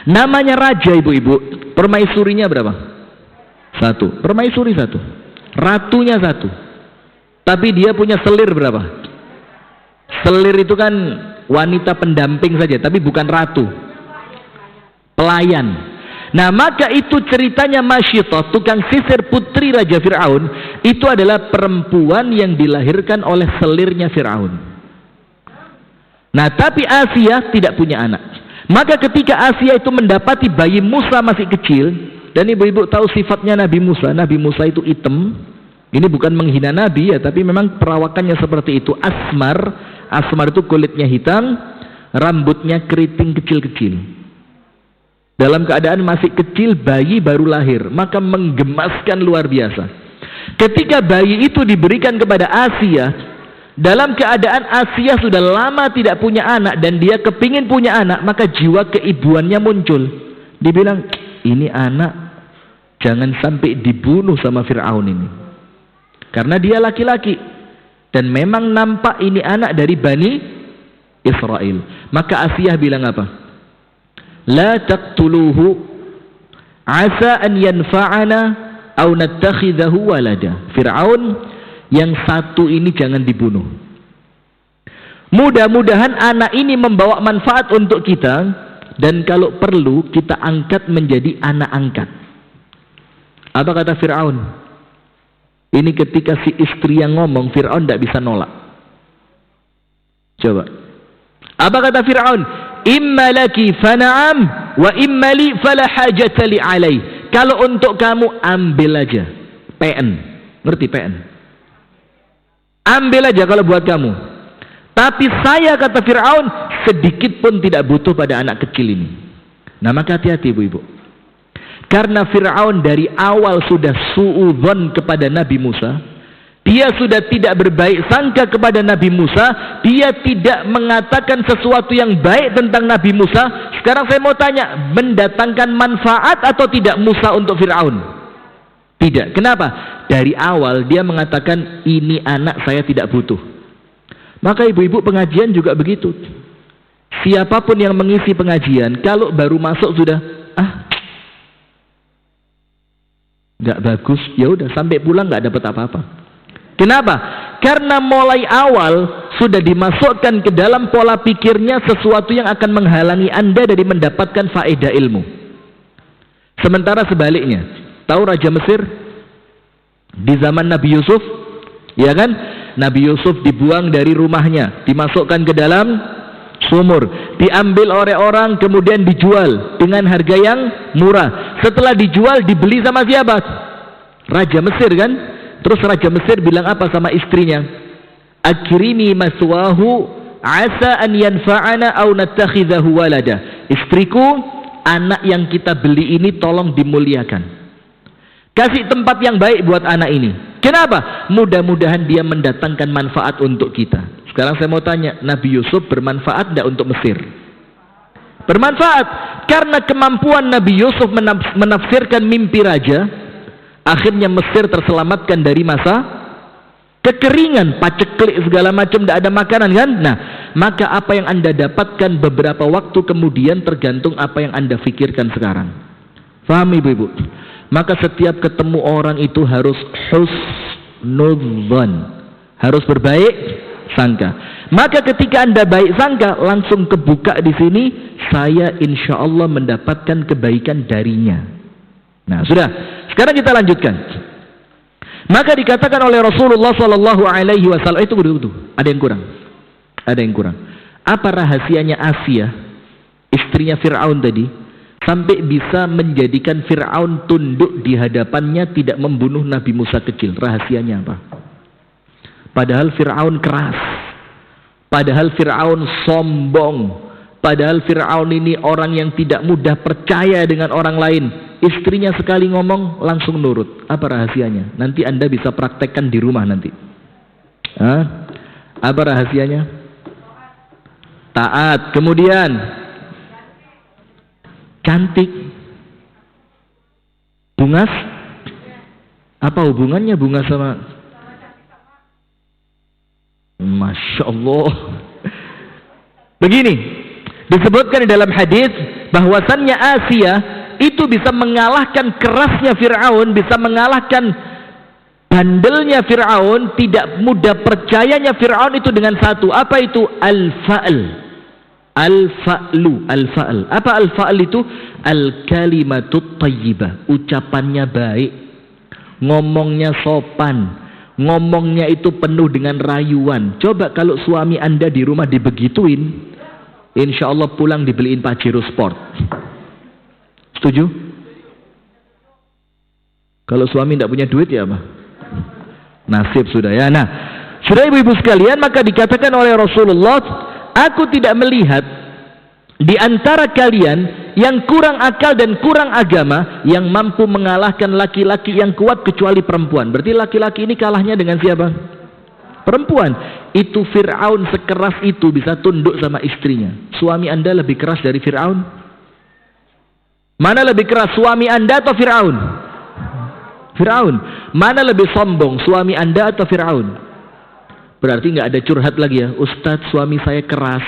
namanya raja ibu-ibu, permaisurinya berapa? 1. Permaisuri 1, ratunya 1. Tapi dia punya selir berapa? Selir itu kan wanita pendamping saja, tapi bukan ratu, pelayan. Nah, maka itu ceritanya Masyitoh, tukang sisir putri Raja Fir'aun, itu adalah perempuan yang dilahirkan oleh selirnya Fir'aun. Nah, tapi Asia tidak punya anak. Maka ketika Asia itu mendapati bayi Musa masih kecil, dan ibu-ibu tahu sifatnya Nabi Musa itu hitam. Ini bukan menghina Nabi ya, tapi memang perawakannya seperti itu. Asmar itu kulitnya hitam, rambutnya keriting kecil-kecil. Dalam keadaan masih kecil, bayi baru lahir, maka menggemaskan luar biasa. Ketika bayi itu diberikan kepada Asia, dalam keadaan Asia sudah lama tidak punya anak dan dia kepingin punya anak, maka jiwa keibuannya muncul. Dibilang, ini anak jangan sampai dibunuh sama Fir'aun ini, karena dia laki-laki dan memang nampak ini anak dari Bani Israel. Maka Asia bilang apa? La taqtuluhu asa an yanfa'ana aw nattakhidahu walada. Fir'aun yang satu ini jangan dibunuh. Mudah-mudahan anak ini membawa manfaat untuk kita, dan kalau perlu kita angkat menjadi anak angkat. Apa kata Fir'aun? Ini ketika si istri yang ngomong, Fir'aun tidak bisa nolak. Coba. Apa kata Fir'aun? Imma laki fana'am wa imma li fala hajata li alai. Kalau untuk kamu ambil aja. PN. Ngerti PN? Ambil aja kalau buat kamu. Tapi saya, kata Fir'aun, sedikit pun tidak butuh pada anak kecil ini. Nah, maka hati-hati ibu-ibu. Karena Fir'aun dari awal sudah suudzon kepada Nabi Musa. Dia sudah tidak berbaik sangka kepada Nabi Musa. Dia tidak mengatakan sesuatu yang baik tentang Nabi Musa. Sekarang saya mau tanya, mendatangkan manfaat atau tidak Musa untuk Fir'aun? Tidak. Kenapa? Dari awal dia mengatakan, ini anak saya tidak butuh. Maka ibu-ibu pengajian juga begitu. Siapapun yang mengisi pengajian, kalau baru masuk sudah nggak bagus, ya udah sampai pulang nggak dapat apa-apa. Kenapa? Karena mulai awal sudah dimasukkan ke dalam pola pikirnya sesuatu yang akan menghalangi Anda dari mendapatkan faedah ilmu. Sementara sebaliknya, tahu Raja Mesir di zaman Nabi Yusuf, ya kan? Nabi Yusuf dibuang dari rumahnya, dimasukkan ke dalam sumur, diambil oleh orang, kemudian dijual dengan harga yang murah. Setelah dijual, dibeli sama siapa? Raja Mesir kan? Terus Raja Mesir bilang apa sama istrinya? Akrimi maswahu asa an yanfa'ana aw nattakhidhahu walada. Istriku, anak yang kita beli ini tolong dimuliakan. Kasih tempat yang baik buat anak ini. Kenapa? Mudah-mudahan dia mendatangkan manfaat untuk kita. Sekarang saya mau tanya, Nabi Yusuf bermanfaat tidak untuk Mesir? Bermanfaat. Karena kemampuan Nabi Yusuf menafsirkan mimpi raja, akhirnya Mesir terselamatkan dari masa kekeringan, paceklik segala macam, tidak ada makanan kan? Nah, maka apa yang Anda dapatkan beberapa waktu kemudian tergantung apa yang Anda fikirkan sekarang. Faham ibu-ibu? Maka setiap ketemu orang itu harus husnudzon, harus berbaik sangka. Maka ketika Anda baik sangka, langsung kebuka di sini, saya insya Allah mendapatkan kebaikan darinya. Nah, sudah. Sekarang kita lanjutkan. Maka dikatakan oleh Rasulullah Sallallahu Alaihi Wasallam, itu ada yang kurang, ada yang kurang. Apa rahasianya Asia, istrinya Fir'aun tadi, sampai bisa menjadikan Fir'aun tunduk di hadapannya, tidak membunuh Nabi Musa kecil? Rahasianya apa? Padahal Fir'aun keras, padahal Fir'aun sombong, padahal Fir'aun ini orang yang tidak mudah percaya dengan orang lain. Istrinya sekali ngomong langsung nurut. Apa rahasianya? Nanti Anda bisa praktekkan di rumah nanti. Apa rahasianya? Taat. Kemudian cantik. Bungas. Apa hubungannya bunga sama? Masya Allah. Begini, disebutkan di dalam hadis bahwasannya Asia itu bisa mengalahkan kerasnya Fir'aun, bisa mengalahkan bandelnya Fir'aun, tidak mudah percayanya Fir'aun itu dengan satu. Apa itu? Al-fa'l. Al-fa'lu. Al-fa'l. Apa al-fa'l itu? Al-kalimatut tayyibah. Ucapannya baik, ngomongnya sopan, ngomongnya itu penuh dengan rayuan. Coba kalau suami Anda di rumah dibegituin, insya Allah pulang dibeliin Pajero Sport. Setuju? Kalau suami tidak punya duit ya apa? Nasib sudah ya. Nah, sudah ibu-ibu sekalian, maka dikatakan oleh Rasulullah, aku tidak melihat di antara kalian yang kurang akal dan kurang agama yang mampu mengalahkan laki-laki yang kuat kecuali perempuan. Berarti laki-laki ini kalahnya dengan siapa? Perempuan. Itu Fir'aun sekeras itu bisa tunduk sama istrinya. Suami Anda lebih keras dari Fir'aun? Mana lebih keras, suami Anda atau Fir'aun? Fir'aun. Mana lebih sombong, suami Anda atau Fir'aun? Berarti nggak ada curhat lagi ya. Ustadz, suami saya keras.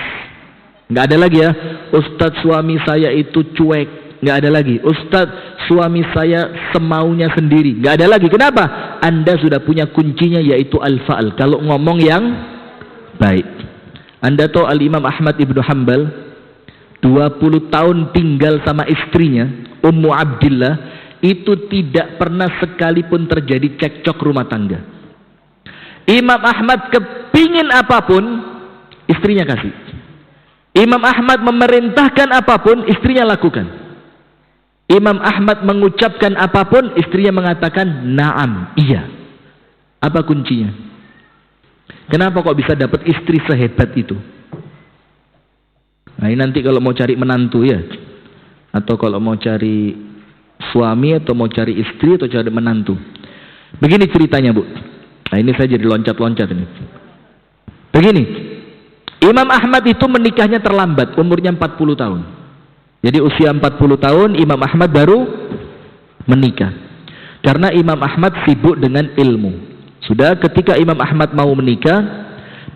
Nggak ada lagi ya. Ustadz, suami saya itu cuek. Nggak ada lagi. Ustadz, suami saya semaunya sendiri. Nggak ada lagi. Kenapa? Anda sudah punya kuncinya, yaitu al-fa'al. Kalau ngomong yang baik. Anda tahu Al-Imam Ahmad Ibnu Hanbal 20 tahun tinggal sama istrinya Ummu Abdillah, itu tidak pernah sekalipun terjadi cekcok rumah tangga. Imam Ahmad kepingin apapun, istrinya kasih. Imam Ahmad memerintahkan apapun, istrinya lakukan. Imam Ahmad mengucapkan apapun, istrinya mengatakan na'am, iya. Apa kuncinya? Kenapa kok bisa dapat istri sehebat itu? Nah, ini nanti kalau mau cari menantu ya, atau kalau mau cari suami, atau mau cari istri, atau cari menantu. Begini ceritanya, Bu. Nah, ini saya jadi loncat-loncat ini. Begini, Imam Ahmad itu menikahnya terlambat, umurnya 40 tahun. Jadi usia 40 tahun Imam Ahmad baru menikah. Karena Imam Ahmad sibuk dengan ilmu. Sudah ketika Imam Ahmad mau menikah,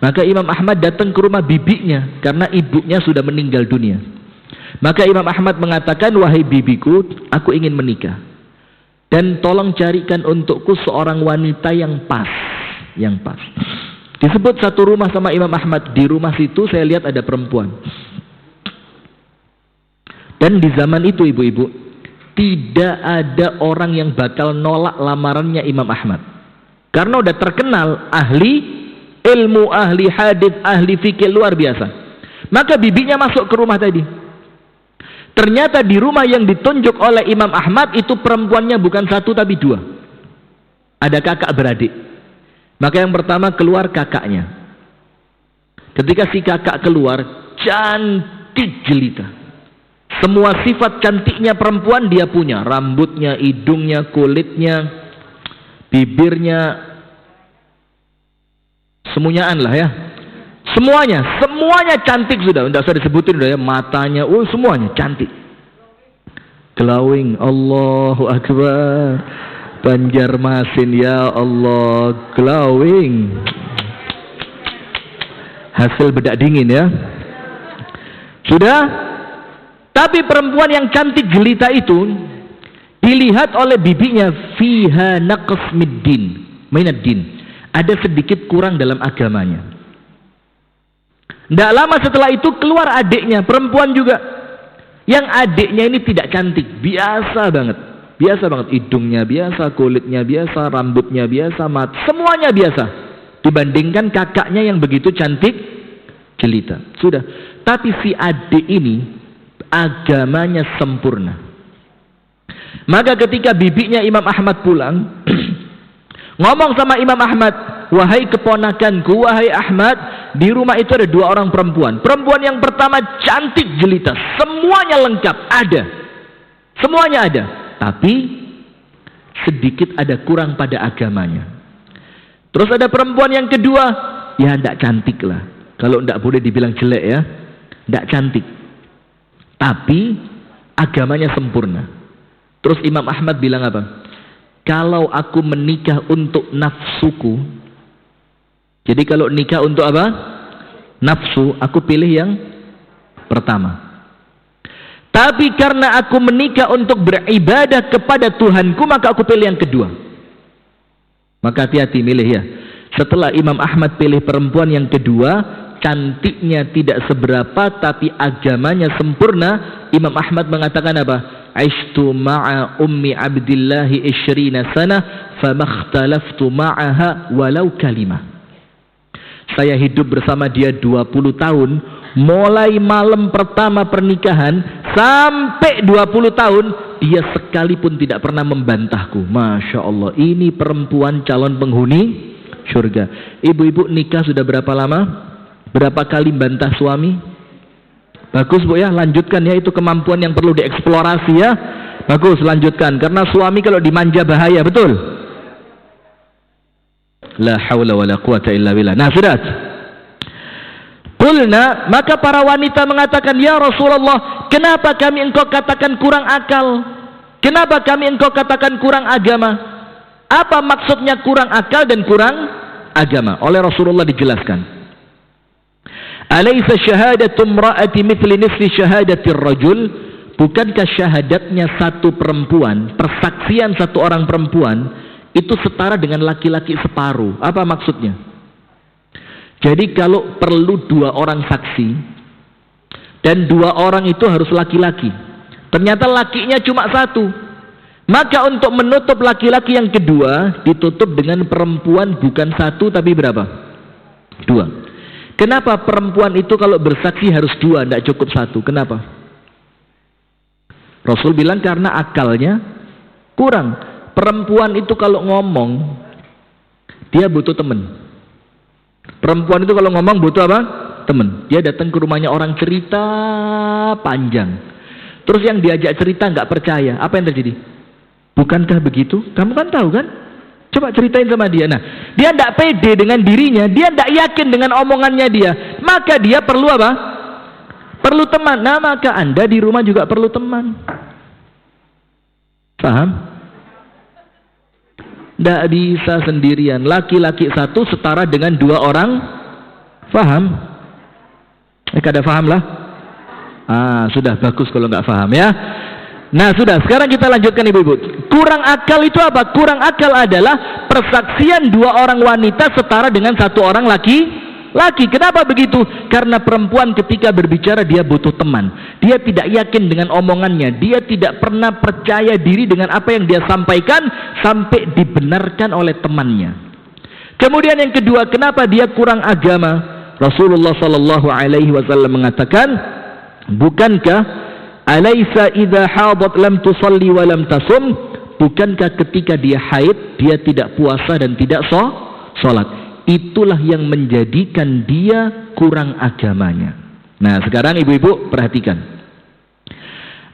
Maka Imam Ahmad datang ke rumah bibinya karena ibunya sudah meninggal dunia. Maka Imam Ahmad mengatakan, wahai bibiku, aku ingin menikah. Dan tolong carikan untukku seorang wanita yang pas. Yang pas. Disebut satu rumah sama Imam Ahmad. Di rumah situ saya lihat ada perempuan. Dan di zaman itu ibu-ibu, tidak ada orang yang bakal nolak lamarannya Imam Ahmad. Karena udah terkenal ahli ilmu, ahli hadis, ahli fikih luar biasa. Maka bibinya masuk ke rumah tadi. Ternyata di rumah yang ditunjuk oleh Imam Ahmad itu perempuannya bukan satu tapi dua. Ada kakak beradik. Maka yang pertama keluar kakaknya. Ketika si kakak keluar, cantik jelita. Semua sifat cantiknya perempuan dia punya. Rambutnya, hidungnya, kulitnya, bibirnya, semuanyaan lah ya. Semuanya cantik sudah. Tidak usah disebutin udah ya, matanya, semuanya cantik. Glowing, Allahu Akbar. Banjarmasin, ya Allah, glowing. Hasil bedak dingin ya. Sudah. Tapi perempuan yang cantik jelita itu dilihat oleh bibinya fiha naqs middin, minaddin. Ada sedikit kurang dalam agamanya. Tidak lama setelah itu keluar adiknya, perempuan juga. Yang adiknya ini tidak cantik, biasa banget. Biasa banget, hidungnya biasa, kulitnya biasa, rambutnya biasa, semuanya biasa. Dibandingkan kakaknya yang begitu cantik, jelita. Sudah. Tapi si adik ini agamanya sempurna. Maka ketika bibinya Imam Ahmad pulang, ngomong sama Imam Ahmad, wahai keponakanku, wahai Ahmad, di rumah itu ada dua orang perempuan. Perempuan yang pertama cantik jelita, semuanya lengkap, ada. Semuanya ada. Tapi sedikit ada kurang pada agamanya. Terus ada perempuan yang kedua, ya tidak cantik lah. Kalau tidak boleh dibilang jelek ya, tidak cantik. Tapi agamanya sempurna. Terus Imam Ahmad bilang apa? Kalau aku menikah untuk nafsuku, jadi kalau nikah untuk apa? Nafsu, aku pilih yang pertama. Tapi karena aku menikah untuk beribadah kepada Tuhanku, maka aku pilih yang kedua. Maka hati-hati milih ya. Setelah Imam Ahmad pilih perempuan yang kedua, cantiknya tidak seberapa tapi agamanya sempurna, Imam Ahmad mengatakan apa? Aishtu ma'a ummi abdillahi 20 sana famakhtalaftu ma'aha walau kalimah. Saya hidup bersama dia 20 tahun, mulai malam pertama pernikahan sampai 20 tahun, dia sekalipun tidak pernah membantahku. Masya Allah, ini perempuan calon penghuni surga. Ibu-ibu nikah sudah berapa lama? Berapa kali bantah suami? Bagus Bu ya, lanjutkan ya, itu kemampuan yang perlu dieksplorasi ya. Bagus, lanjutkan, karena suami kalau dimanja bahaya, betul? La haula wala quwata illa billah. Nah, sudah. Qulna, maka para wanita mengatakan, ya Rasulullah, kenapa kami engkau katakan kurang akal? Kenapa kami engkau katakan kurang agama? Apa maksudnya kurang akal dan kurang agama? Oleh Rasulullah dijelaskan. Alaysa syahadatu imra'ati mithli nisfi syahadati rajul? Bukankah syahadatnya satu perempuan, persaksian satu orang perempuan itu setara dengan laki-laki separuh? Apa maksudnya? Jadi kalau perlu 2 orang saksi dan 2 orang itu harus laki-laki, ternyata lakinya cuma 1, maka untuk menutup laki-laki yang kedua ditutup dengan perempuan bukan 1 tapi berapa? 2. Kenapa perempuan itu kalau bersaksi harus 2, tidak cukup 1? Kenapa? Rasul bilang karena akalnya kurang. Perempuan itu kalau ngomong, dia butuh teman. Perempuan itu kalau ngomong butuh apa? Teman. Dia datang ke rumahnya orang cerita panjang. Terus yang diajak cerita nggak percaya. Apa yang terjadi? Bukankah begitu? Kamu kan tahu kan? Coba ceritain sama dia. Nah, dia tidak pede dengan dirinya, dia tidak yakin dengan omongannya dia. Maka dia perlu apa? Perlu teman. Nah, maka Anda di rumah juga perlu teman. Paham? Tidak bisa sendirian. Laki-laki 1 setara dengan 2 orang Faham? Kada faham lah. Sudah bagus kalau nggak faham ya. Nah sudah, sekarang kita lanjutkan ibu-ibu. Kurang akal itu apa? Kurang akal adalah persaksian dua orang wanita setara dengan satu orang laki. Kenapa begitu? Karena perempuan ketika berbicara dia butuh teman. Dia tidak yakin dengan omongannya. Dia tidak pernah percaya diri dengan apa yang dia sampaikan sampai dibenarkan oleh temannya. Kemudian yang kedua, kenapa dia kurang agama? Rasulullah sallallahu alaihi wasallam mengatakan, bukankah alaysa idza hadat lam tusalli wa lam tasum? Bukankah ketika dia haid dia tidak puasa dan tidak salat? Itulah yang menjadikan dia kurang agamanya. Nah, sekarang ibu-ibu perhatikan.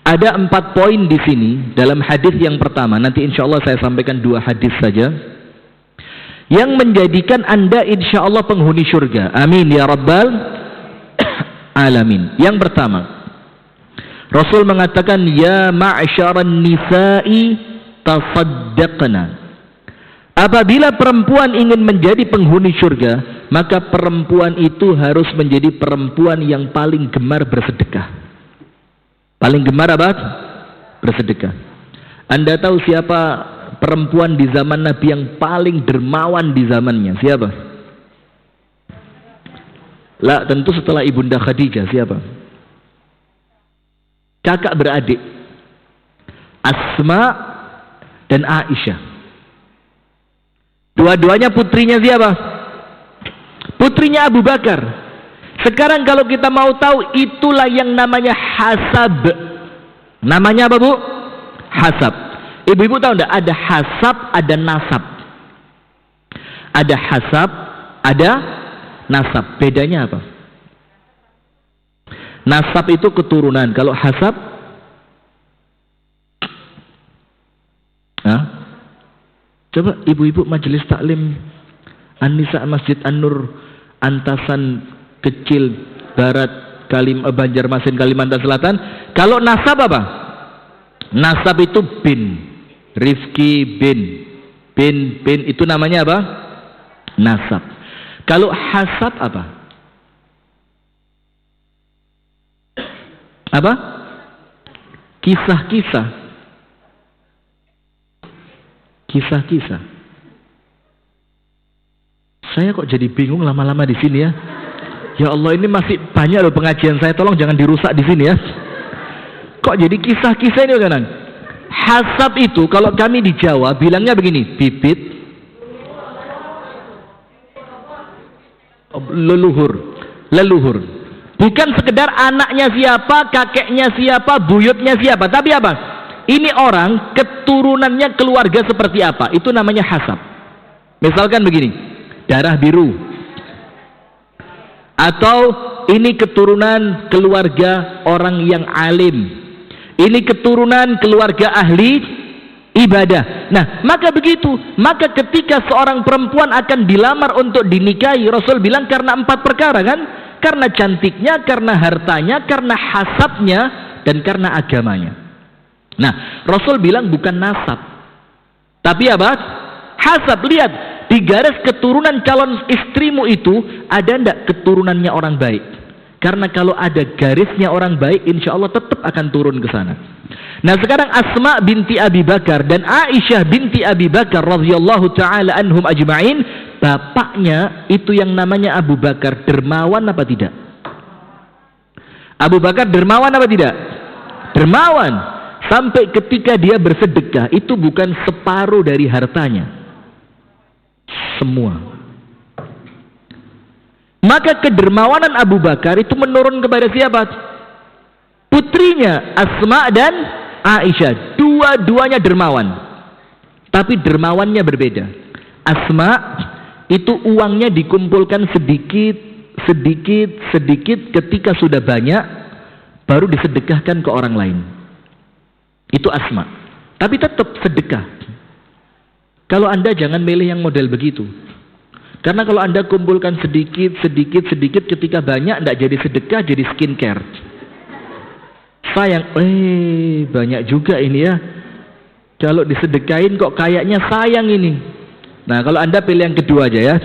Ada 4 poin di sini dalam hadis yang pertama. Nanti insya Allah saya sampaikan 2 hadis saja yang menjadikan Anda insya Allah penghuni surga. Amin ya rabbal alamin. Yang pertama, Rasul mengatakan, ya ma'syaran nisa'i tasaddaqna. Apabila perempuan ingin menjadi penghuni surga, maka perempuan itu harus menjadi perempuan yang paling gemar bersedekah. Paling gemar apa? Bersedekah. Anda tahu siapa perempuan di zaman Nabi yang paling dermawan di zamannya? Siapa? Lah, tentu setelah Ibunda Khadijah. Siapa? Kakak beradik Asma dan Aisyah. Dua-duanya putrinya siapa? Putrinya Abu Bakar. Sekarang kalau kita mau tahu, itulah yang namanya hasab. Namanya apa, Bu? Hasab. Ibu-ibu tahu enggak? Ada hasab, ada nasab. Ada hasab, ada nasab. Bedanya apa? Nasab itu keturunan. Kalau hasab, coba ibu-ibu majelis taklim An-Nisa Masjid An-Nur Antasan Kecil Barat Banjarmasin Kalimantan Selatan. Kalau nasab apa? Nasab itu bin, Rifki bin itu namanya apa? Nasab. Kalau hasab apa? Apa? Kisah-kisah. Saya kok jadi bingung lama-lama di sini ya. Ya Allah, ini masih banyak loh pengajian saya. Tolong jangan dirusak di sini ya. Kok jadi kisah-kisah ini kan? Hasab itu kalau kami di Jawa bilangnya begini, bibit leluhur. Bukan sekedar anaknya siapa, kakeknya siapa, buyutnya siapa, tapi apa? Ini orang keturunannya keluarga seperti apa? Itu namanya hasab. Misalkan begini, darah biru. Atau ini keturunan keluarga orang yang alim. Ini keturunan keluarga ahli ibadah. Nah, maka begitu. Maka ketika seorang perempuan akan dilamar untuk dinikahi, Rasul bilang karena 4 perkara kan? Karena cantiknya, karena hartanya, karena hasabnya, dan karena agamanya. Nah, Rasul bilang bukan nasab, tapi apa? Hasab. Lihat, di garis keturunan calon istrimu itu ada ndak keturunannya orang baik? Karena kalau ada garisnya orang baik, insya Allah tetap akan turun ke sana. Nah, sekarang Asma binti Abi Bakar dan Aisyah binti Abi Bakar radhiyallahu taala anhum ajma'in, bapaknya itu yang namanya Abu Bakar dermawan apa tidak? Abu Bakar dermawan apa tidak? Dermawan. Sampai ketika dia bersedekah itu bukan separuh dari hartanya, semua. Maka kedermawanan Abu Bakar itu menurun kepada siapa? Putrinya Asma dan Aisyah. Dua-duanya dermawan, tapi dermawannya berbeda. Asma itu uangnya dikumpulkan sedikit, ketika sudah banyak baru disedekahkan ke orang lain. Itu Asma, tapi tetap sedekah. Kalau Anda jangan milih yang model begitu, karena kalau Anda kumpulkan sedikit, ketika banyak tidak jadi sedekah, jadi skincare. Sayang, banyak juga ini ya. Kalau disedekain kok kayaknya sayang ini. Nah, kalau Anda pilih yang kedua aja ya.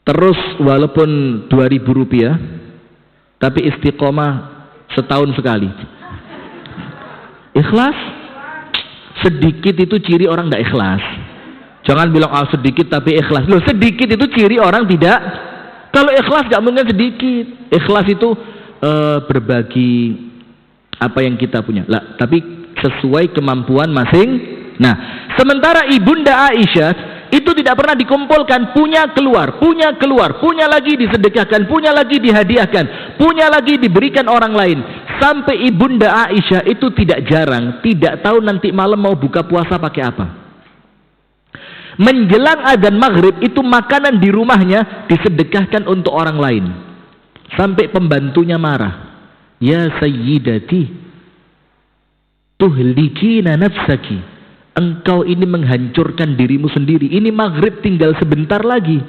terus walaupun 2.000 rupiah, tapi istiqomah setahun sekali. Ikhlas? Sedikit itu ciri orang tidak ikhlas. Jangan bilang sedikit tapi ikhlas. Loh, sedikit itu ciri orang tidak. Kalau ikhlas gak mungkin sedikit. Ikhlas itu berbagi apa yang kita punya. Lah, tapi sesuai kemampuan masing. Nah, sementara Ibunda Aisyah itu tidak pernah dikumpulkan, punya keluar, punya lagi disedekahkan, punya lagi dihadiahkan, punya lagi diberikan orang lain. Sampai Ibunda Aisyah itu tidak jarang, tidak tahu nanti malam mau buka puasa pakai apa. Menjelang adzan maghrib itu makanan di rumahnya disedekahkan untuk orang lain. Sampai pembantunya marah. Ya sayyidati, tuhlikina nafsaki. Engkau ini menghancurkan dirimu sendiri. Ini maghrib tinggal sebentar lagi.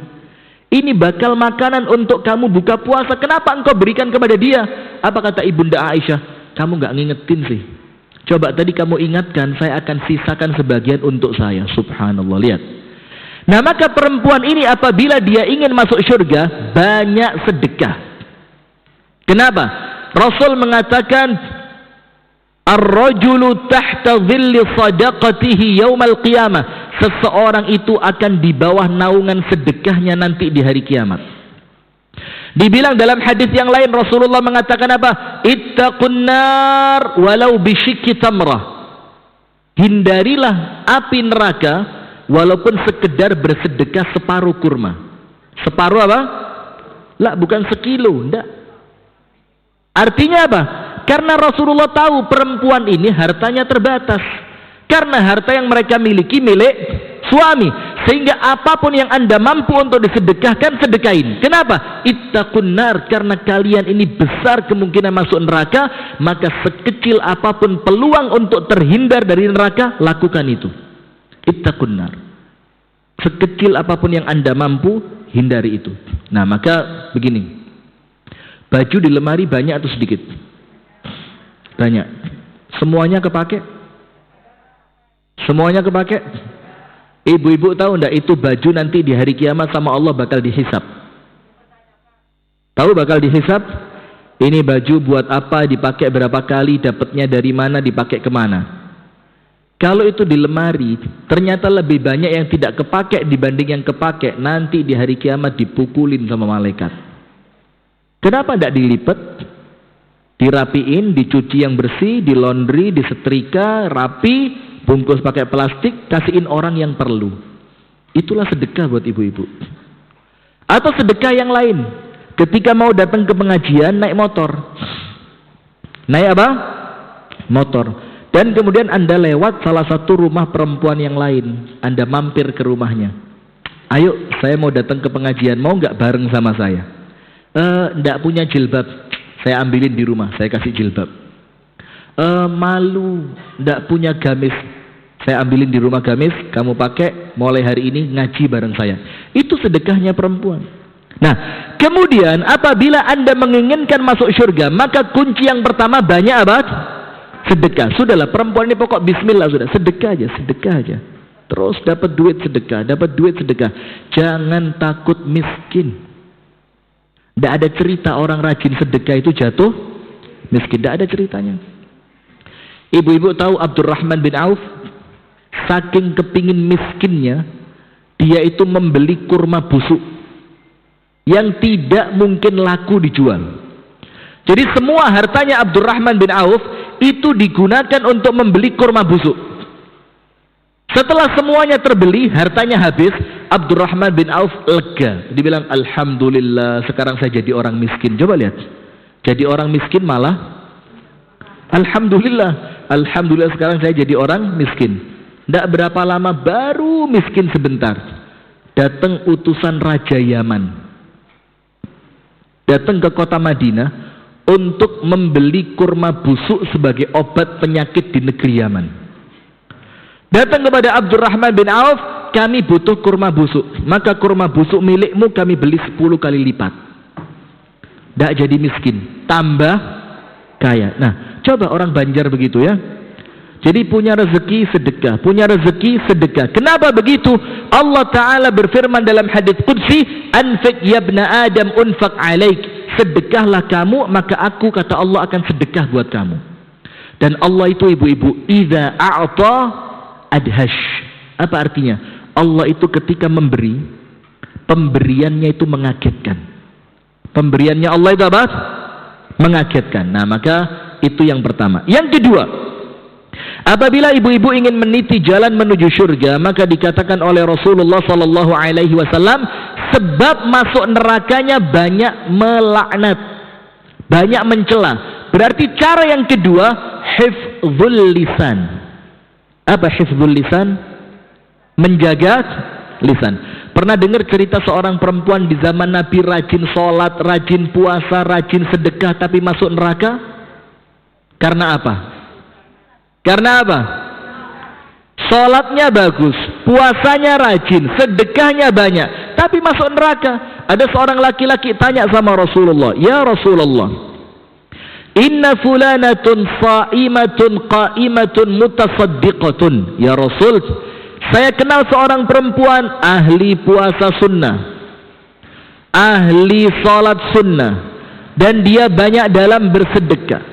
Ini bakal makanan untuk kamu buka puasa. Kenapa engkau berikan kepada dia? Apa kata Ibunda Aisyah? Kamu gak ngingetin sih. Coba tadi kamu ingatkan, saya akan sisakan sebagian untuk saya. Subhanallah, lihat. Nah, maka perempuan ini apabila dia ingin masuk surga, banyak sedekah. Kenapa? Rasul mengatakan, Ar-rajulu tahta dhilli sadaqatihi yaumal qiyamah. Seseorang itu akan di bawah naungan sedekahnya nanti di hari kiamat. Dibilang dalam hadis yang lain Rasulullah mengatakan apa? Ittaqun nar walau bisyikki tamrah. Hindarilah api neraka walaupun sekedar bersedekah separuh kurma. Separuh apa? Lah, bukan sekilo, enggak. Artinya apa? Karena Rasulullah tahu perempuan ini hartanya terbatas. Karena harta yang mereka miliki milik suami. Sehingga apapun yang Anda mampu untuk disedekahkan, sedekain. Kenapa? Ittaqun nar. Karena kalian ini besar kemungkinan masuk neraka. Maka sekecil apapun peluang untuk terhindar dari neraka, lakukan itu. Ittaqun nar. Sekecil apapun yang Anda mampu, hindari itu. Nah, maka begini. Baju di lemari banyak atau sedikit? Banyak. Semuanya kepake? Semuanya kepake? Ibu-ibu tahu enggak itu baju nanti di hari kiamat sama Allah bakal dihisap? Tahu bakal dihisap? Ini baju buat apa, dipakai berapa kali, dapatnya dari mana, dipakai kemana? Kalau itu di lemari, ternyata lebih banyak yang tidak kepake dibanding yang kepake. Nanti di hari kiamat dipukulin sama malaikat. Kenapa enggak dilipat? Dirapiin, dicuci yang bersih, di laundry, disetrika, rapi, bungkus pakai plastik, kasihin orang yang perlu. Itulah sedekah buat ibu-ibu. Atau sedekah yang lain. Ketika mau datang ke pengajian, naik motor. Naik apa? Motor. Dan kemudian Anda lewat salah satu rumah perempuan yang lain. Anda mampir ke rumahnya. Ayo, saya mau datang ke pengajian, mau nggak bareng sama saya? Nggak punya jilbab. Saya ambilin di rumah, saya kasih jilbab. Malu, ndak punya gamis. Saya ambilin di rumah gamis, kamu pakai, mulai hari ini ngaji bareng saya. Itu sedekahnya perempuan. Nah, kemudian apabila Anda menginginkan masuk surga, maka kunci yang pertama banyak apa? Sedekah. Sudahlah, perempuan ini pokok bismillah sudah, sedekah aja, sedekah aja. Terus dapat duit sedekah, dapat duit sedekah. Jangan takut miskin. Tidak ada cerita orang rajin sedekah itu jatuh miskin. Tidak ada ceritanya. Ibu-ibu tahu Abdurrahman bin Auf, saking kepingin miskinnya, dia itu membeli kurma busuk yang tidak mungkin laku dijual. Jadi semua hartanya Abdurrahman bin Auf itu digunakan untuk membeli kurma busuk. Setelah semuanya terbeli, hartanya habis, Abdurrahman bin Auf lega. Dibilang, Alhamdulillah, sekarang saya jadi orang miskin. Coba lihat. Jadi orang miskin malah, Alhamdulillah. Alhamdulillah sekarang saya jadi orang miskin. Tidak berapa lama, baru miskin sebentar. Datang utusan Raja Yaman. Datang ke kota Madinah untuk membeli kurma busuk sebagai obat penyakit di negeri Yaman. Datang kepada Abdurrahman bin Auf, kami butuh kurma busuk. Maka kurma busuk milikmu kami beli 10 kali lipat. Tidak jadi miskin, tambah kaya. Nah, coba orang Banjar begitu ya. Jadi punya rezeki sedekah, punya rezeki sedekah. Kenapa begitu? Allah Ta'ala berfirman dalam hadits qudsi, anfiq ya ibna Adam unfaq alaik. Sedekahlah kamu, maka aku, kata Allah, akan sedekah buat kamu. Dan Allah itu ibu-ibu, idza a'ta adhash. Apa artinya? Allah itu ketika memberi, pemberiannya itu mengagetkan. Pemberiannya Allah itu apa? Mengagetkan. Nah, maka itu yang pertama. Yang kedua, apabila ibu-ibu ingin meniti jalan menuju surga, maka dikatakan oleh Rasulullah sallallahu alaihi wasallam, sebab masuk nerakanya banyak melaknat, banyak mencela. Berarti cara yang kedua, hifdzul lisan. Apa hifdzul lisan? Menjaga lisan. Pernah dengar cerita seorang perempuan di zaman Nabi rajin sholat, rajin puasa, rajin sedekah, tapi masuk neraka? Karena apa? Karena apa? Sholatnya bagus, puasanya rajin, sedekahnya banyak, tapi masuk neraka. Ada seorang laki-laki tanya sama Rasulullah, ya Rasulullah, inna fulanatun sa'imatun qa'imatun mutasaddiqatun. Ya Rasul, saya kenal seorang perempuan ahli puasa sunnah, ahli sholat sunnah, dan dia banyak dalam bersedekah.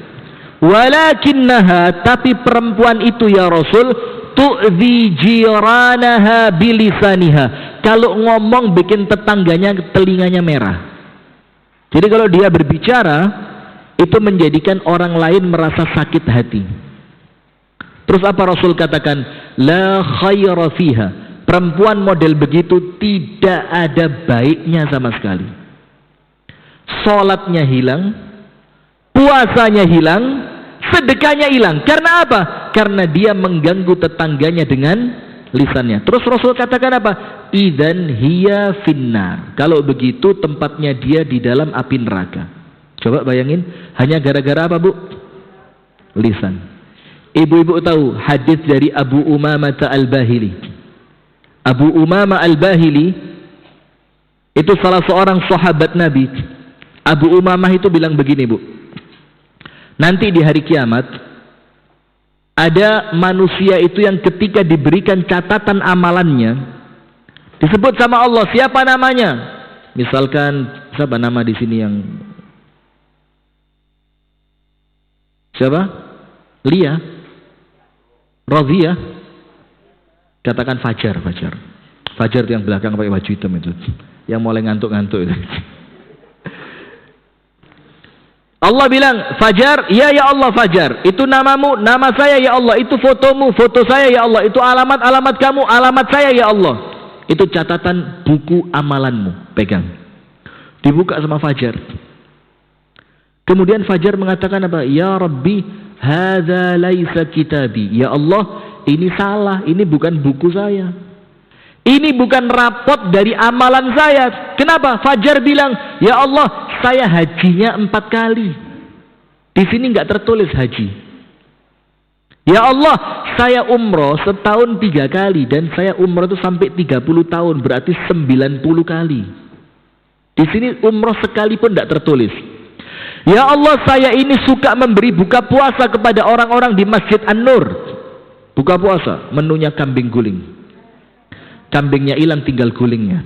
Walakinnaha, tapi perempuan itu ya Rasul, tu'zi jiranaha bilisaniha. Kalau ngomong bikin tetangganya telinganya merah. Jadi kalau dia berbicara, itu menjadikan orang lain merasa sakit hati. Terus apa Rasul katakan? La khaira fiha. Perempuan model begitu tidak ada baiknya sama sekali. Salatnya hilang, puasanya hilang, sedekahnya hilang. Karena apa? Karena dia mengganggu tetangganya dengan lisannya. Terus Rasul katakan apa? Idzan hiya finnar. Kalau begitu tempatnya dia di dalam api neraka. Coba bayangin, hanya gara-gara apa, Bu? Lisan. Ibu-ibu tahu hadis dari Abu Umamah Al-Bahili. Abu Umamah Al-Bahili itu salah seorang sahabat Nabi. Abu Umamah itu bilang begini, Bu. Nanti di hari kiamat ada manusia itu yang ketika diberikan catatan amalannya disebut sama Allah, siapa namanya? Misalkan siapa nama di sini yang siapa? Lia, Radhiyah, katakan Fajar. Fajar itu yang belakang pakai baju hitam itu, yang mulai ngantuk-ngantuk itu. Allah bilang, Fajar, ya Allah Fajar, itu namamu, nama saya ya Allah, itu fotomu, foto saya ya Allah, itu alamat kamu, alamat saya ya Allah. Itu catatan buku amalanmu, pegang. Dibuka sama Fajar. Kemudian Fajar mengatakan apa? Ya Rabbi, hadza laisa kitabi. Ya Allah, ini salah, ini bukan buku saya. Ini bukan rapot dari amalan saya. Kenapa? Fajar bilang, ya Allah, saya hajinya 4 kali. Di sini nggak tertulis haji. Ya Allah, saya umroh setahun 3 kali. Dan saya umroh itu sampai 30 tahun. Berarti 90 kali. Di sini umroh sekali pun nggak tertulis. Ya Allah, saya ini suka memberi buka puasa kepada orang-orang di Masjid An-Nur. Buka puasa, menunya kambing guling. Kambingnya hilang, tinggal gulingnya.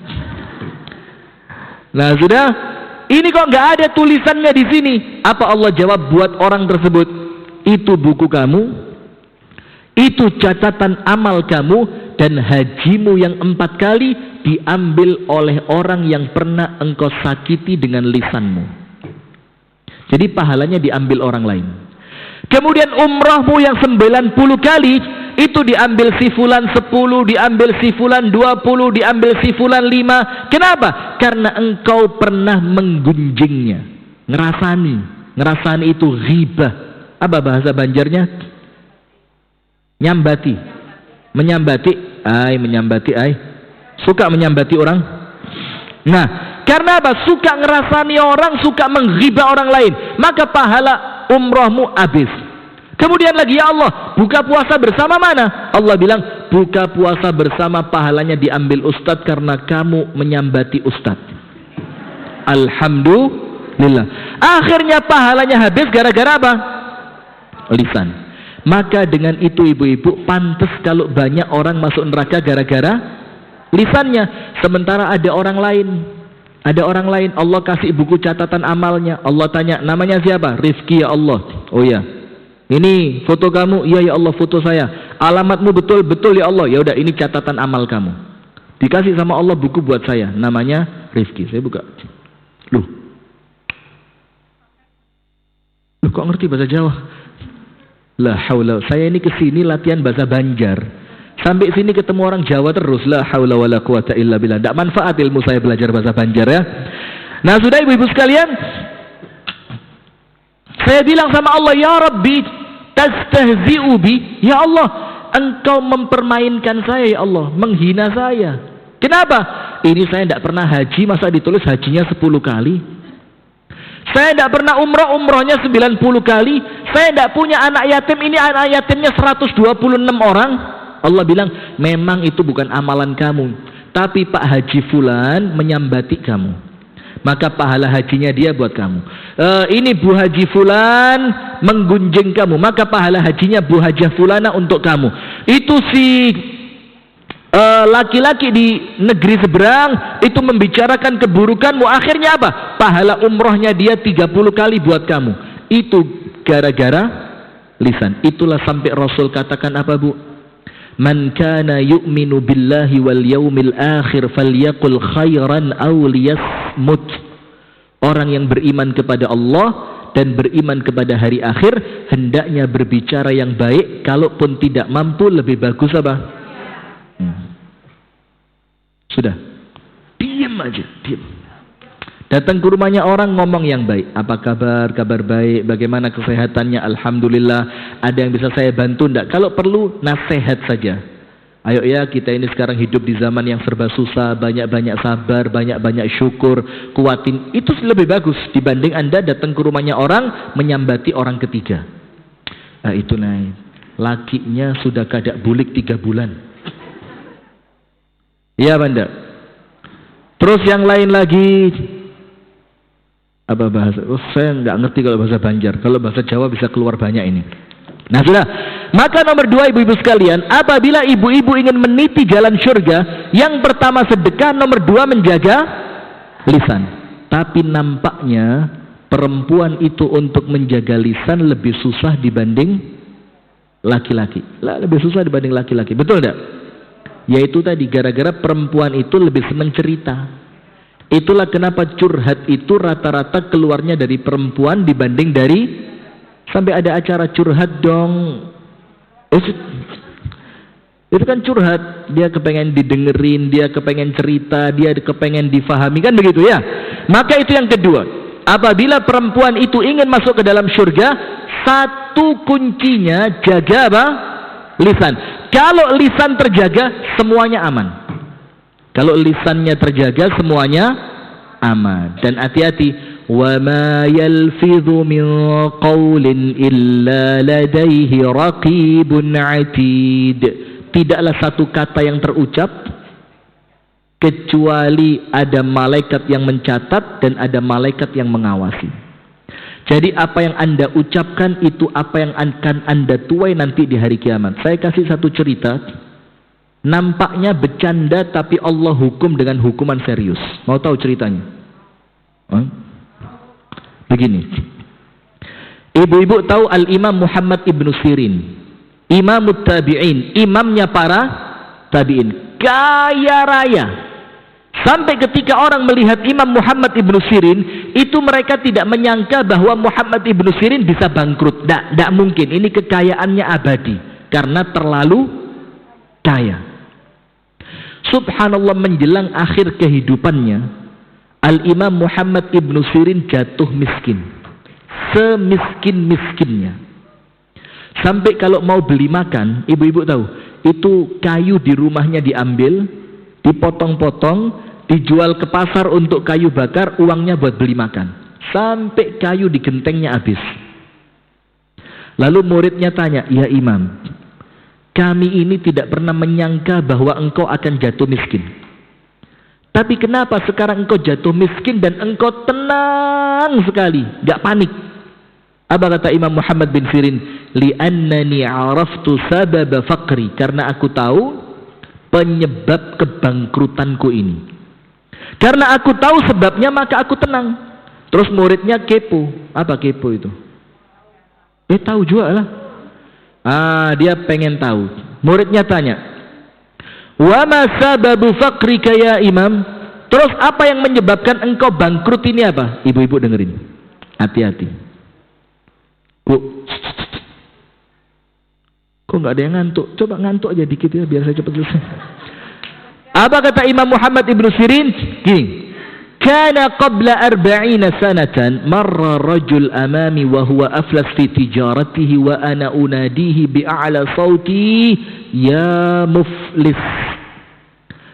Nah sudah, ini kok nggak ada tulisannya di sini. Apa Allah jawab buat orang tersebut? Itu buku kamu, itu catatan amal kamu, dan hajimu yang 4 kali diambil oleh orang yang pernah engkau sakiti dengan lisanmu. Jadi pahalanya diambil orang lain. Kemudian umrahmu yang 90 kali itu diambil si fulan 10, diambil si fulan 20, diambil si fulan 5. Kenapa? Karena engkau pernah menggunjingnya, ngerasani itu ghibah. Apa bahasa Banjarnya? Nyambati, menyambati, suka menyambati orang. Nah, karena apa? Suka ngerasani orang, suka menghibah orang lain, maka pahala umrohmu habis. Kemudian lagi, ya Allah, buka puasa bersama mana? Allah bilang, buka puasa bersama pahalanya diambil ustadz karena kamu menyambati ustadz. Alhamdulillah. Akhirnya pahalanya habis gara-gara apa? Lisan. Maka dengan itu ibu-ibu, pantas kalau banyak orang masuk neraka gara-gara lisannya. Sementara ada orang lain Allah kasih buku catatan amalnya. Allah tanya, namanya siapa? Rifki, ya Allah. Oh ya, ini foto kamu. Iya ya Allah, foto saya. Alamatmu betul ya Allah. Ya udah, ini catatan amal kamu. Dikasih sama Allah buku buat saya, namanya Rifki. Saya buka. Loh kok ngerti bahasa Jawa? La haula. Saya ini kesini latihan bahasa Banjar. Sampai sini ketemu orang Jawa terus. La haula wala quwata illa billah. Tidak manfaat ilmu saya belajar bahasa Banjar ya. Nah sudah ibu-ibu sekalian, saya bilang sama Allah, ya Rabbi, tastahzi'u bi. Ya Allah, engkau mempermainkan saya ya Allah, menghina saya. Kenapa? Ini saya tidak pernah haji, masa ditulis hajinya 10 kali? Saya tidak pernah umrohnya 90 kali. Saya tidak punya anak yatim, ini anak yatimnya 126 orang. Allah bilang, memang itu bukan amalan kamu, tapi Pak Haji Fulan menyambati kamu, maka pahala hajinya dia buat kamu. Ini Bu Haji Fulan menggunjing kamu, maka pahala hajinya Bu Hajah Fulana untuk kamu. Itu si laki-laki di negeri seberang itu membicarakan keburukanmu, akhirnya apa? Pahala umrohnya dia 30 kali buat kamu. Itu gara-gara lisan. Itulah sampai Rasul katakan apa bu? Man kana yu'minu billahi wal yaumil akhir falyaqul khairan aw liyasmut. Orang yang beriman kepada Allah dan beriman kepada hari akhir hendaknya berbicara yang baik, kalaupun tidak mampu lebih bagus apa? Sudah, diam aja, diam. Datang ke rumahnya orang, ngomong yang baik. Apa kabar? Kabar baik. Bagaimana kesehatannya? Alhamdulillah. Ada yang bisa saya bantu enggak? Kalau perlu nasihat saja. Ayo ya, kita ini sekarang hidup di zaman yang serba susah. Banyak-banyak sabar, banyak-banyak syukur, kuatin. Itu lebih bagus dibanding Anda datang ke rumahnya orang menyambati orang ketiga. Nah itu naik. Lakinya sudah kadak bulik 3 bulan. Iya banda. Terus yang lain lagi, apa bahasa? Oh, saya nggak ngerti kalau bahasa Banjar. Kalau bahasa Jawa bisa keluar banyak ini. Nah sudah. Maka nomor 2 ibu-ibu sekalian, apabila ibu-ibu ingin meniti jalan surga, yang pertama sedekah, nomor 2 menjaga lisan. Tapi nampaknya perempuan itu untuk menjaga lisan lebih susah dibanding laki-laki. Lebih susah dibanding laki-laki. Betul enggak? Yaitu tadi gara-gara perempuan itu lebih senang cerita. Itulah kenapa curhat itu rata-rata keluarnya dari perempuan dibanding dari, sampai ada acara curhat dong. Itu kan curhat, dia kepengen didengerin, dia kepengen cerita, dia kepengen difahami, kan begitu ya. Maka itu yang kedua, apabila perempuan itu ingin masuk ke dalam surga, satu kuncinya jaga apa? Lisan. Kalau lisan terjaga, semuanya aman. Kalau lisannya terjaga, semuanya aman. Dan hati-hati, wa ma yalfidhu min qawlin illa ladaihi raqibun atid. Tidaklah satu kata yang terucap kecuali ada malaikat yang mencatat dan ada malaikat yang mengawasi. Jadi apa yang Anda ucapkan itu apa yang akan Anda tuai nanti di hari kiamat. Saya kasih satu cerita. Nampaknya bercanda tapi Allah hukum dengan hukuman serius. Mau tahu ceritanya? Begini. Ibu-ibu tahu Al-Imam Muhammad Ibn Sirin, Imamut Tabi'in, imamnya para tabi'in, kaya raya. Sampai ketika orang melihat Imam Muhammad Ibn Sirin, itu mereka tidak menyangka bahwa Muhammad Ibn Sirin bisa bangkrut. Tidak mungkin, ini kekayaannya abadi karena terlalu kaya. Subhanallah, menjelang akhir kehidupannya, Al-Imam Muhammad Ibn Sirin jatuh miskin, semiskin-miskinnya. Sampai kalau mau beli makan, ibu-ibu tahu, itu kayu di rumahnya diambil, dipotong-potong, dijual ke pasar untuk kayu bakar, uangnya buat beli makan. Sampai kayu di gentengnya habis. Lalu muridnya tanya, ya Imam, kami ini tidak pernah menyangka bahwa engkau akan jatuh miskin. Tapi kenapa sekarang engkau jatuh miskin dan engkau tenang sekali, gak panik? Apa kata Imam Muhammad bin Sirin? Li'annani araftu sababa faqri, karena aku tahu penyebab kebangkrutanku ini. Karena aku tahu sebabnya maka aku tenang. Terus muridnya kepo. Apa kepo itu? Tahu juga lah. Dia pengen tahu. Muridnya tanya, wa ma sababu faqrika ya imam? Terus apa yang menyebabkan engkau bangkrut ini apa? Ibu-ibu dengerin. Hati-hati. Bu, kok nggak ada yang ngantuk? Coba ngantuk aja dikit ya, biar saya cepat selesai. Apa kata Imam Muhammad ibnu Sirin? Gini, kana qabla 40 sanatan marra rajul amami wa huwa aflas fi tijaratihi wa ana unadihi bi a'la sauti ya muflis.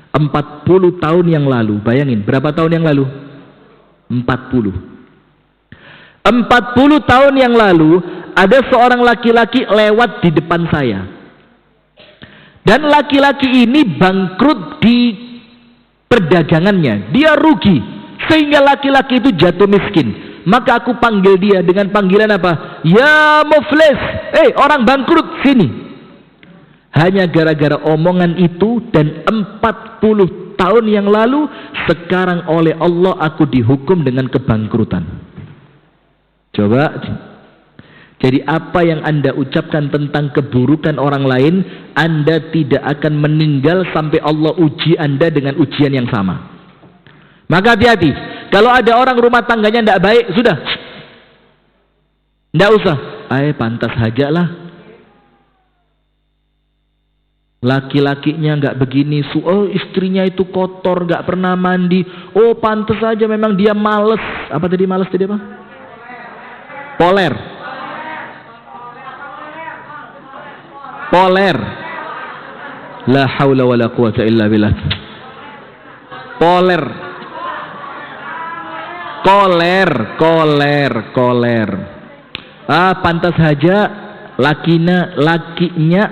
40 tahun yang lalu, bayangin berapa tahun yang lalu? 40 tahun yang lalu ada seorang laki-laki lewat di depan saya, dan laki-laki ini bangkrut di perdagangannya, dia rugi sehingga laki-laki itu jatuh miskin. Maka aku panggil dia dengan panggilan apa? Ya muflis, orang bangkrut sini. Hanya gara-gara omongan itu, dan 40 tahun yang lalu, sekarang oleh Allah aku dihukum dengan kebangkrutan. Coba, jadi apa yang Anda ucapkan tentang keburukan orang lain, Anda tidak akan meninggal sampai Allah uji Anda dengan ujian yang sama. Maka hati-hati, kalau ada orang rumah tangganya tidak baik, sudah, tidak usah. Pantas saja lah. Laki-lakinya nggak begini, istrinya itu kotor, nggak pernah mandi. Pantas saja, memang dia males. Apa tadi males tadi apa? Poler. La haula wala quwata illa billah. Koler. Pantas saja lakinya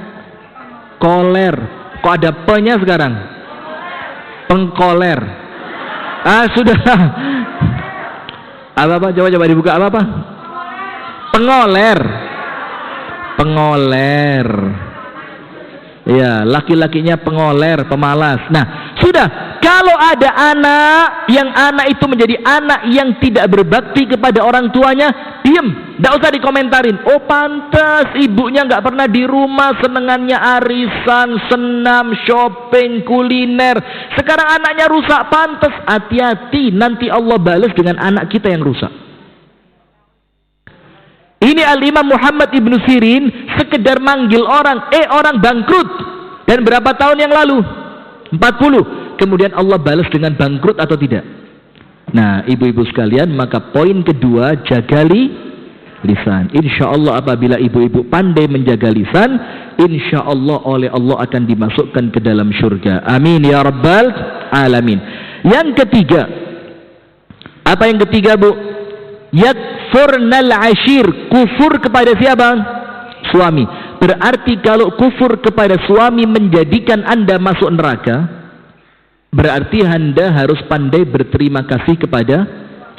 koler. Kok ada p-nya sekarang? Pengkoler. Sudah. Apa? Coba dibuka apa? Pengoler. Ya, laki-lakinya pengoler, pemalas. Nah, sudah. Kalau ada anak itu menjadi anak yang tidak berbakti kepada orang tuanya, diam, tidak usah dikomentarin. Pantas ibunya nggak pernah di rumah, senengannya arisan, senam, shopping, kuliner. Sekarang anaknya rusak, pantas. Hati-hati, nanti Allah balas dengan anak kita yang rusak. Ini Al-Imam Muhammad ibnu Sirin sekedar manggil orang, orang bangkrut. Dan berapa tahun yang lalu? 40. Kemudian Allah balas dengan bangkrut atau tidak? Nah, ibu-ibu sekalian, maka poin kedua, jaga lisan. Insya Allah apabila ibu-ibu pandai menjaga lisan, insya Allah oleh Allah akan dimasukkan ke dalam surga. Amin ya rabbal alamin. Yang ketiga, apa yang ketiga, Bu? Yakfurnal ashir, kufur kepada siapa? Suami. Berarti kalau kufur kepada suami menjadikan Anda masuk neraka, berarti Anda harus pandai berterima kasih kepada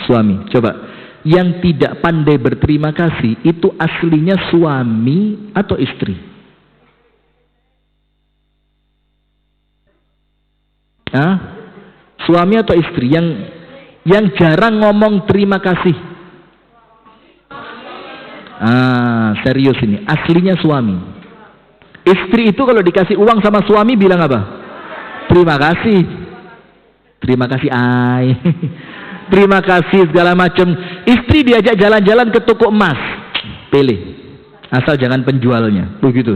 suami. Coba, yang tidak pandai berterima kasih itu aslinya suami atau istri? Suami atau istri yang jarang ngomong terima kasih? Serius ini, aslinya suami. Istri itu kalau dikasih uang sama suami bilang apa? Terima kasih. Terima kasih, terima kasih segala macam. Istri diajak jalan-jalan ke toko emas, pilih, asal jangan penjualnya, begitu.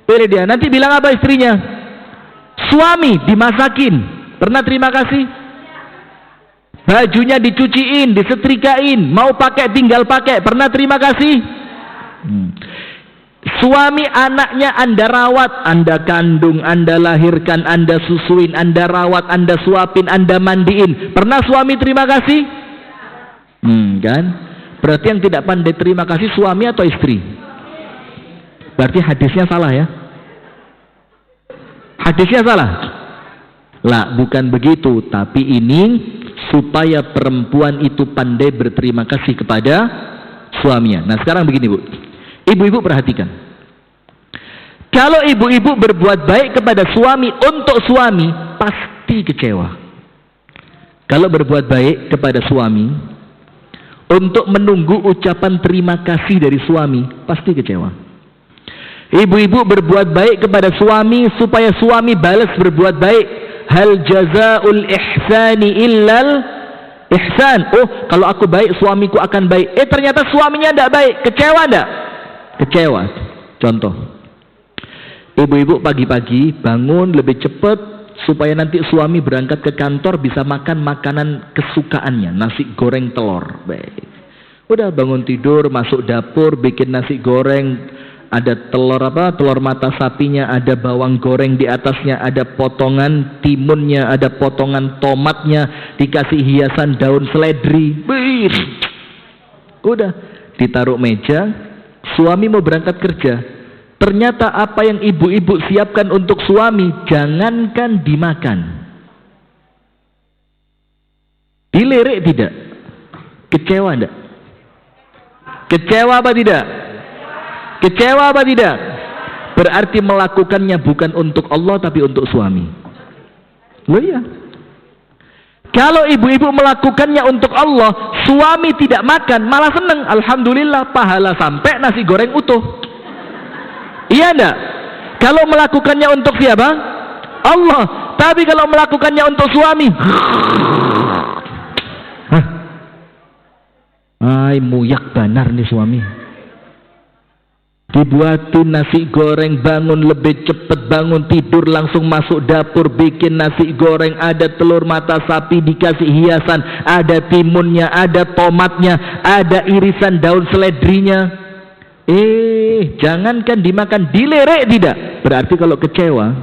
Pilih dia, nanti bilang apa istrinya? Suami dimasakin, pernah terima kasih? Bajunya dicuciin, disetrikain, mau pakai tinggal pakai, pernah terima kasih? Suami anaknya Anda rawat, Anda kandung, Anda lahirkan, Anda susuin, Anda rawat, Anda suapin, Anda mandiin, pernah suami terima kasih? Kan? Berarti yang tidak pandai terima kasih suami atau istri? Berarti hadisnya salah ya? Hadisnya salah? Lah, bukan begitu, tapi ini supaya perempuan itu pandai berterima kasih kepada suaminya. Nah sekarang begini Bu, ibu-ibu perhatikan. Kalau ibu-ibu berbuat baik kepada suami untuk suami, pasti kecewa. Kalau berbuat baik kepada suami untuk menunggu ucapan terima kasih dari suami, pasti kecewa. Ibu-ibu berbuat baik kepada suami supaya suami balas berbuat baik. Hal jazaul ihsani illal ihsan. Oh, kalau aku baik suamiku akan baik. Ternyata suaminya tidak baik. Kecewa tidak? Kecewa. Contoh, ibu-ibu pagi-pagi bangun lebih cepat supaya nanti suami berangkat ke kantor bisa makan makanan kesukaannya, nasi goreng telur. Baik. Udah bangun tidur, masuk dapur, bikin nasi goreng, ada telur telur mata sapinya, ada bawang goreng di atasnya, ada potongan timunnya, ada potongan tomatnya, dikasih hiasan daun seledri. Udah ditaruh meja, suami mau berangkat kerja. Ternyata apa yang ibu-ibu siapkan untuk suami, jangankan dimakan, dilirik tidak? Kecewa tidak? Kecewa apa tidak? Kecewa apa tidak? Berarti melakukannya bukan untuk Allah tapi untuk suami. Loh iya. Kalau ibu-ibu melakukannya untuk Allah, suami tidak makan, malah seneng. Alhamdulillah, pahala sampai, nasi goreng utuh. Iya enggak? Kalau melakukannya untuk siapa? Allah. Tapi kalau melakukannya untuk suami, ay muyak banar nih suami. Dibuatin nasi goreng, bangun lebih cepet, bangun tidur langsung masuk dapur bikin nasi goreng, ada telur mata sapi dikasih hiasan, ada timunnya, ada tomatnya, ada irisan daun seledrinya. Jangankan dimakan, dilirik tidak? Berarti kalau kecewa,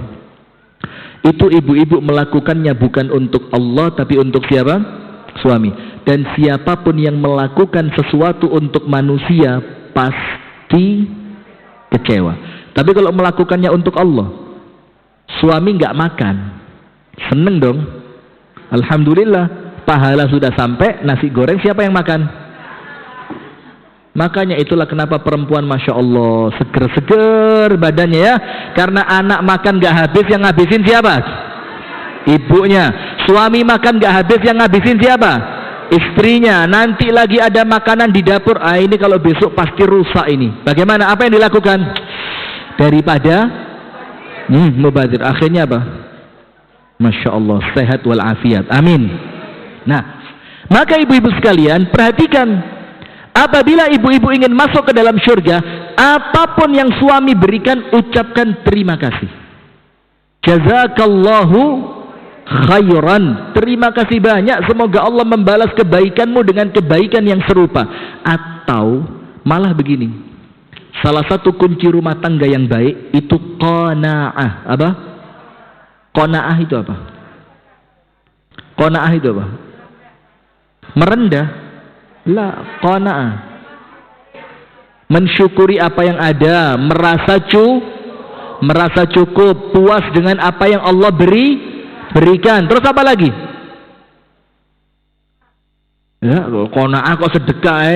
itu ibu-ibu melakukannya bukan untuk Allah tapi untuk siapa? Suami. Dan siapapun yang melakukan sesuatu untuk manusia pasti kecewa. Tapi kalau melakukannya untuk Allah, suami nggak makan, seneng dong. Alhamdulillah, pahala sudah sampai, nasi goreng siapa yang makan? Makanya itulah kenapa perempuan Masya Allah seger-seger badannya ya. Karena anak makan nggak habis, yang ngabisin siapa? Ibunya. Suami makan nggak habis, yang ngabisin siapa? Istrinya. Nanti lagi ada makanan di dapur, ini kalau besok pasti rusak ini. Bagaimana? Apa yang dilakukan? Daripada mubazir, akhirnya apa? Masya Allah, sehat walafiat. Amin. Nah, maka ibu-ibu sekalian perhatikan, apabila ibu-ibu ingin masuk ke dalam surga, apapun yang suami berikan, ucapkan terima kasih. Jazakallahu khairan, terima kasih banyak, semoga Allah membalas kebaikanmu dengan kebaikan yang serupa. Atau malah begini, salah satu kunci rumah tangga yang baik itu qanaah. Apa? Qanaah itu apa? Qanaah itu apa? Merendah. La, qanaah, mensyukuri apa yang ada, merasa cukup, puas dengan apa yang Allah berikan. Terus apa lagi? Ya, qanaah kok sedekah,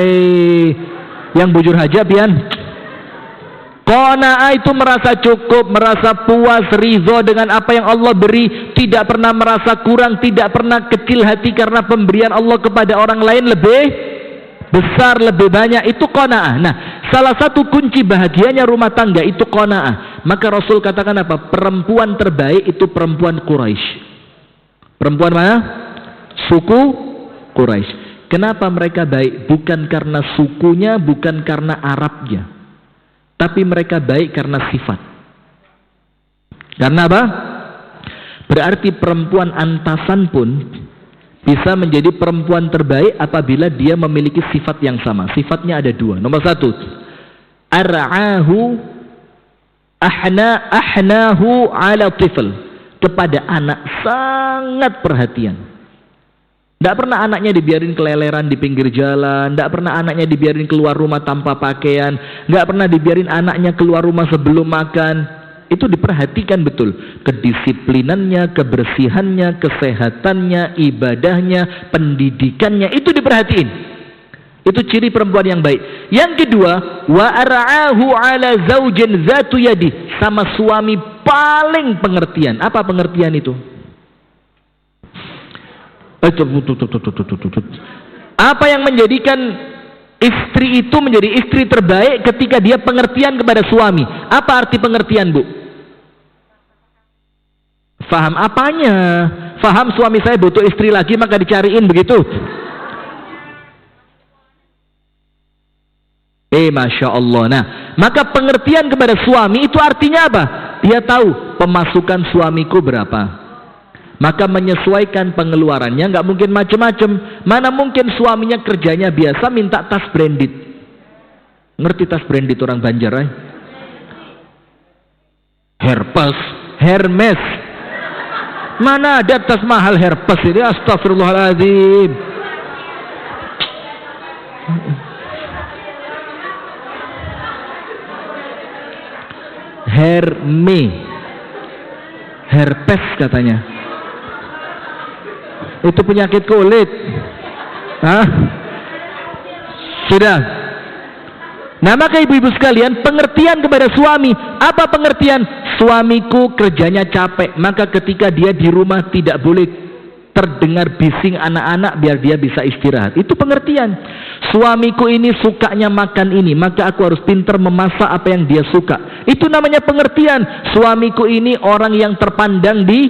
yang bujur hajab pian. Qanaah itu merasa cukup, merasa puas, ridho dengan apa yang Allah beri, tidak pernah merasa kurang, tidak pernah kecil hati karena pemberian Allah kepada orang lain lebih besar, lebih banyak. Itu qanaah. Nah, salah satu kunci bahagianya rumah tangga itu qanaah. Maka Rasul katakan apa? Perempuan terbaik itu perempuan Quraisy. Perempuan mana? Suku Quraisy. Kenapa mereka baik? Bukan karena sukunya, bukan karena Arabnya, tapi mereka baik karena sifat. Karena apa? Berarti perempuan antasan pun bisa menjadi perempuan terbaik apabila dia memiliki sifat yang sama. Sifatnya ada dua. Nomor satu, ar'ahu ahnahu ala tifl, kepada anak sangat perhatian. Tidak pernah anaknya dibiarin keleleran di pinggir jalan, tidak pernah anaknya dibiarin keluar rumah tanpa pakaian, tidak pernah dibiarin anaknya keluar rumah sebelum makan. Itu diperhatikan betul, kedisiplinannya, kebersihannya, kesehatannya, ibadahnya, pendidikannya, itu diperhatiin. Itu ciri perempuan yang baik. Yang kedua, wa ar'ahu ala zaujin zatu yadi, sama suami paling pengertian. Apa pengertian itu? Apa yang menjadikan istri itu menjadi istri terbaik ketika dia pengertian kepada suami? Apa arti pengertian, Bu? Faham apanya? Faham suami saya butuh istri lagi maka dicariin begitu? Masya Allah. Nah, maka pengertian kepada suami itu artinya apa? Dia tahu pemasukan suamiku berapa, maka menyesuaikan pengeluarannya. Nggak mungkin macam-macam. Mana mungkin suaminya kerjanya biasa minta tas branded. Ngerti tas branded orang Banjar, eh? Herpes, Hermes. Mana ada tas mahal Herpes ini? Astagfirullahaladzim. Herpes katanya. Itu penyakit kulit. Hah? Sudah. Nah, maka ibu-ibu sekalian, pengertian kepada suami. Apa pengertian? Suamiku kerjanya capek, maka ketika dia di rumah tidak boleh terdengar bising anak-anak biar dia bisa istirahat. Itu pengertian. Suamiku ini sukanya makan ini, maka aku harus pintar memasak apa yang dia suka. Itu namanya pengertian. Suamiku ini orang yang terpandang di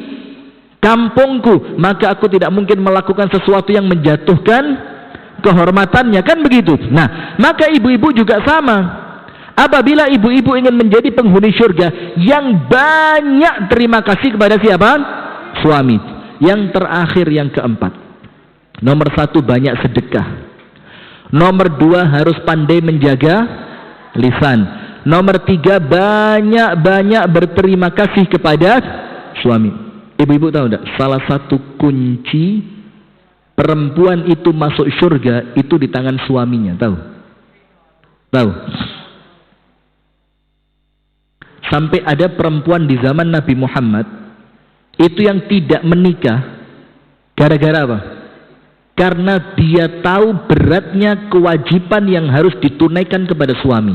kampungku, maka aku tidak mungkin melakukan sesuatu yang menjatuhkan kehormatannya, kan begitu. Nah, maka ibu-ibu juga sama. Apabila ibu-ibu ingin menjadi penghuni surga yang banyak terima kasih kepada siapa? Suami. Yang terakhir, yang keempat, nomor 1 banyak sedekah, nomor 2 harus pandai menjaga lisan, nomor 3 banyak-banyak berterima kasih kepada suami. Ibu-ibu tahu enggak, salah satu kunci perempuan itu masuk surga itu di tangan suaminya. Tahu? Sampai ada perempuan di zaman Nabi Muhammad itu yang tidak menikah gara-gara apa? Karena dia tahu beratnya kewajiban yang harus ditunaikan kepada suami.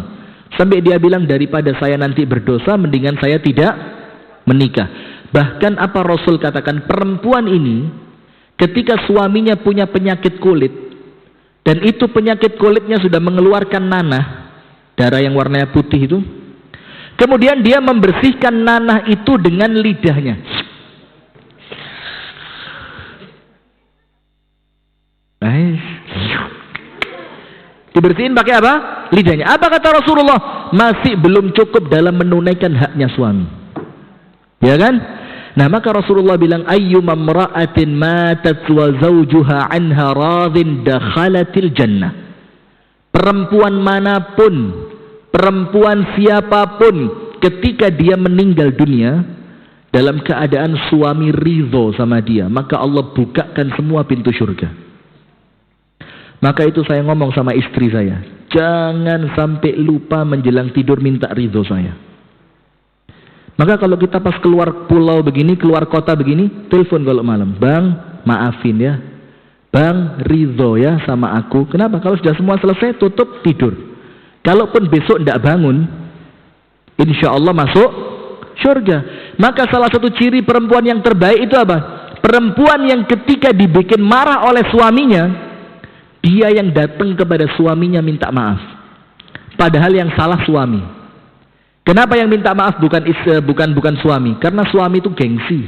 Sampai dia bilang, daripada saya nanti berdosa, mendingan saya tidak menikah. Bahkan apa Rasul katakan, perempuan ini ketika suaminya punya penyakit kulit, dan itu penyakit kulitnya sudah mengeluarkan nanah, darah yang warnanya putih itu, kemudian dia membersihkan nanah itu dengan lidahnya. Dibersihin pakai apa? Lidahnya. Apa kata Rasulullah? Masih belum cukup dalam menunaikan haknya suami. Ya kan? Nah, maka Rasulullah bilang, ayyuma imra'atin matat wa zawjuha anha radin dakhalatil jannah. Perempuan manapun, perempuan siapapun, ketika dia meninggal dunia dalam keadaan suami ridho sama dia, maka Allah bukakan semua pintu surga. Maka itu saya ngomong sama istri saya, jangan sampai lupa menjelang tidur minta ridho saya. Maka kalau kita pas keluar pulau begini, keluar kota begini, telepon kalau malam, bang maafin ya, bang ridho ya sama aku. Kenapa? Kalau sudah semua selesai, tutup, tidur. Kalaupun besok tidak bangun, insya Allah masuk surga. Maka salah satu ciri perempuan yang terbaik itu apa? Perempuan yang ketika dibikin marah oleh suaminya, dia yang datang kepada suaminya minta maaf, padahal yang salah suami. Kenapa yang minta maaf bukan suami? Karena suami itu gengsi,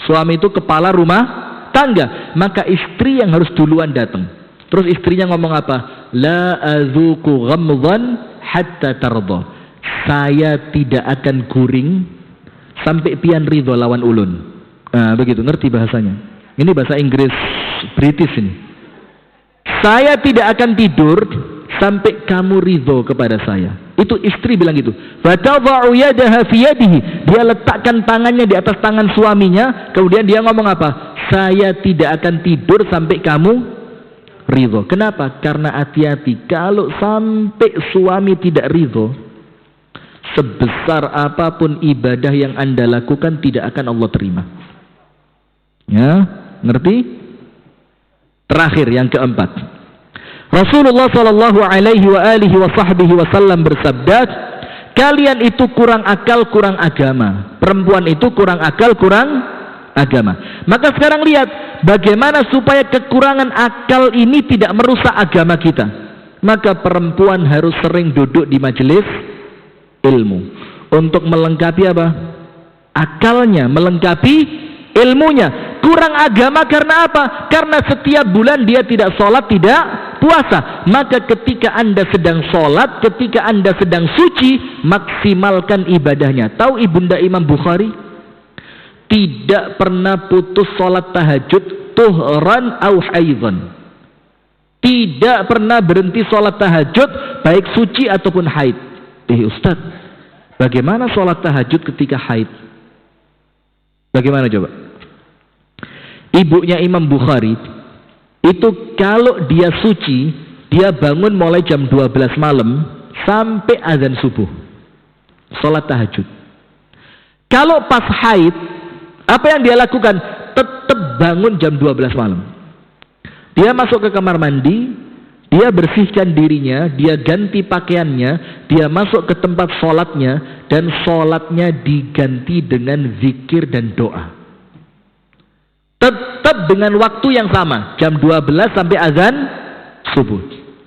suami itu kepala rumah tangga. Maka istri yang harus duluan datang. Terus istrinya ngomong apa? La azuku ghamdhan hatta tarda. Saya tidak akan guring sampai pian ridho lawan ulun. Nah, begitu, ngerti bahasanya. Ini bahasa Inggris British ini. Saya tidak akan tidur sampai kamu ridho kepada saya. Itu istri bilang gitu. Fatadha'u yadaha fi yadihi. Dia letakkan tangannya di atas tangan suaminya, kemudian dia ngomong apa? Saya tidak akan tidur sampai kamu ridho. Kenapa? Karena hati-hati, kalau sampai suami tidak ridho, sebesar apapun ibadah yang Anda lakukan tidak akan Allah terima. Ya, ngerti? Terakhir, yang keempat, Rasulullah sallallahu alaihi wasallam bersabda, kalian itu kurang akal, kurang agama. Perempuan itu kurang akal, kurang agama. Maka sekarang lihat bagaimana supaya kekurangan akal ini tidak merusak agama kita. Maka perempuan harus sering duduk di majelis ilmu untuk melengkapi apa? Akalnya, melengkapi ilmunya. Kurang agama karena apa? Karena setiap bulan dia tidak sholat, tidak puasa. Maka ketika anda sedang sholat, ketika anda sedang suci, maksimalkan ibadahnya. Tahu ibunda Imam Bukhari tidak pernah putus sholat tahajud tuhran au haidhan. Tidak pernah berhenti sholat tahajud baik suci ataupun haid. Ustaz, bagaimana sholat tahajud ketika haid? Bagaimana coba? Ibunya Imam Bukhari itu kalau dia suci, dia bangun mulai jam 12 malam sampai azan subuh, sholat tahajud. Kalau pas haid, apa yang dia lakukan? Tetap bangun jam 12 malam. Dia masuk ke kamar mandi, dia bersihkan dirinya, dia ganti pakaiannya, dia masuk ke tempat sholatnya, dan sholatnya diganti dengan zikir dan doa. Tetap dengan waktu yang sama, jam 12 sampai azan subuh.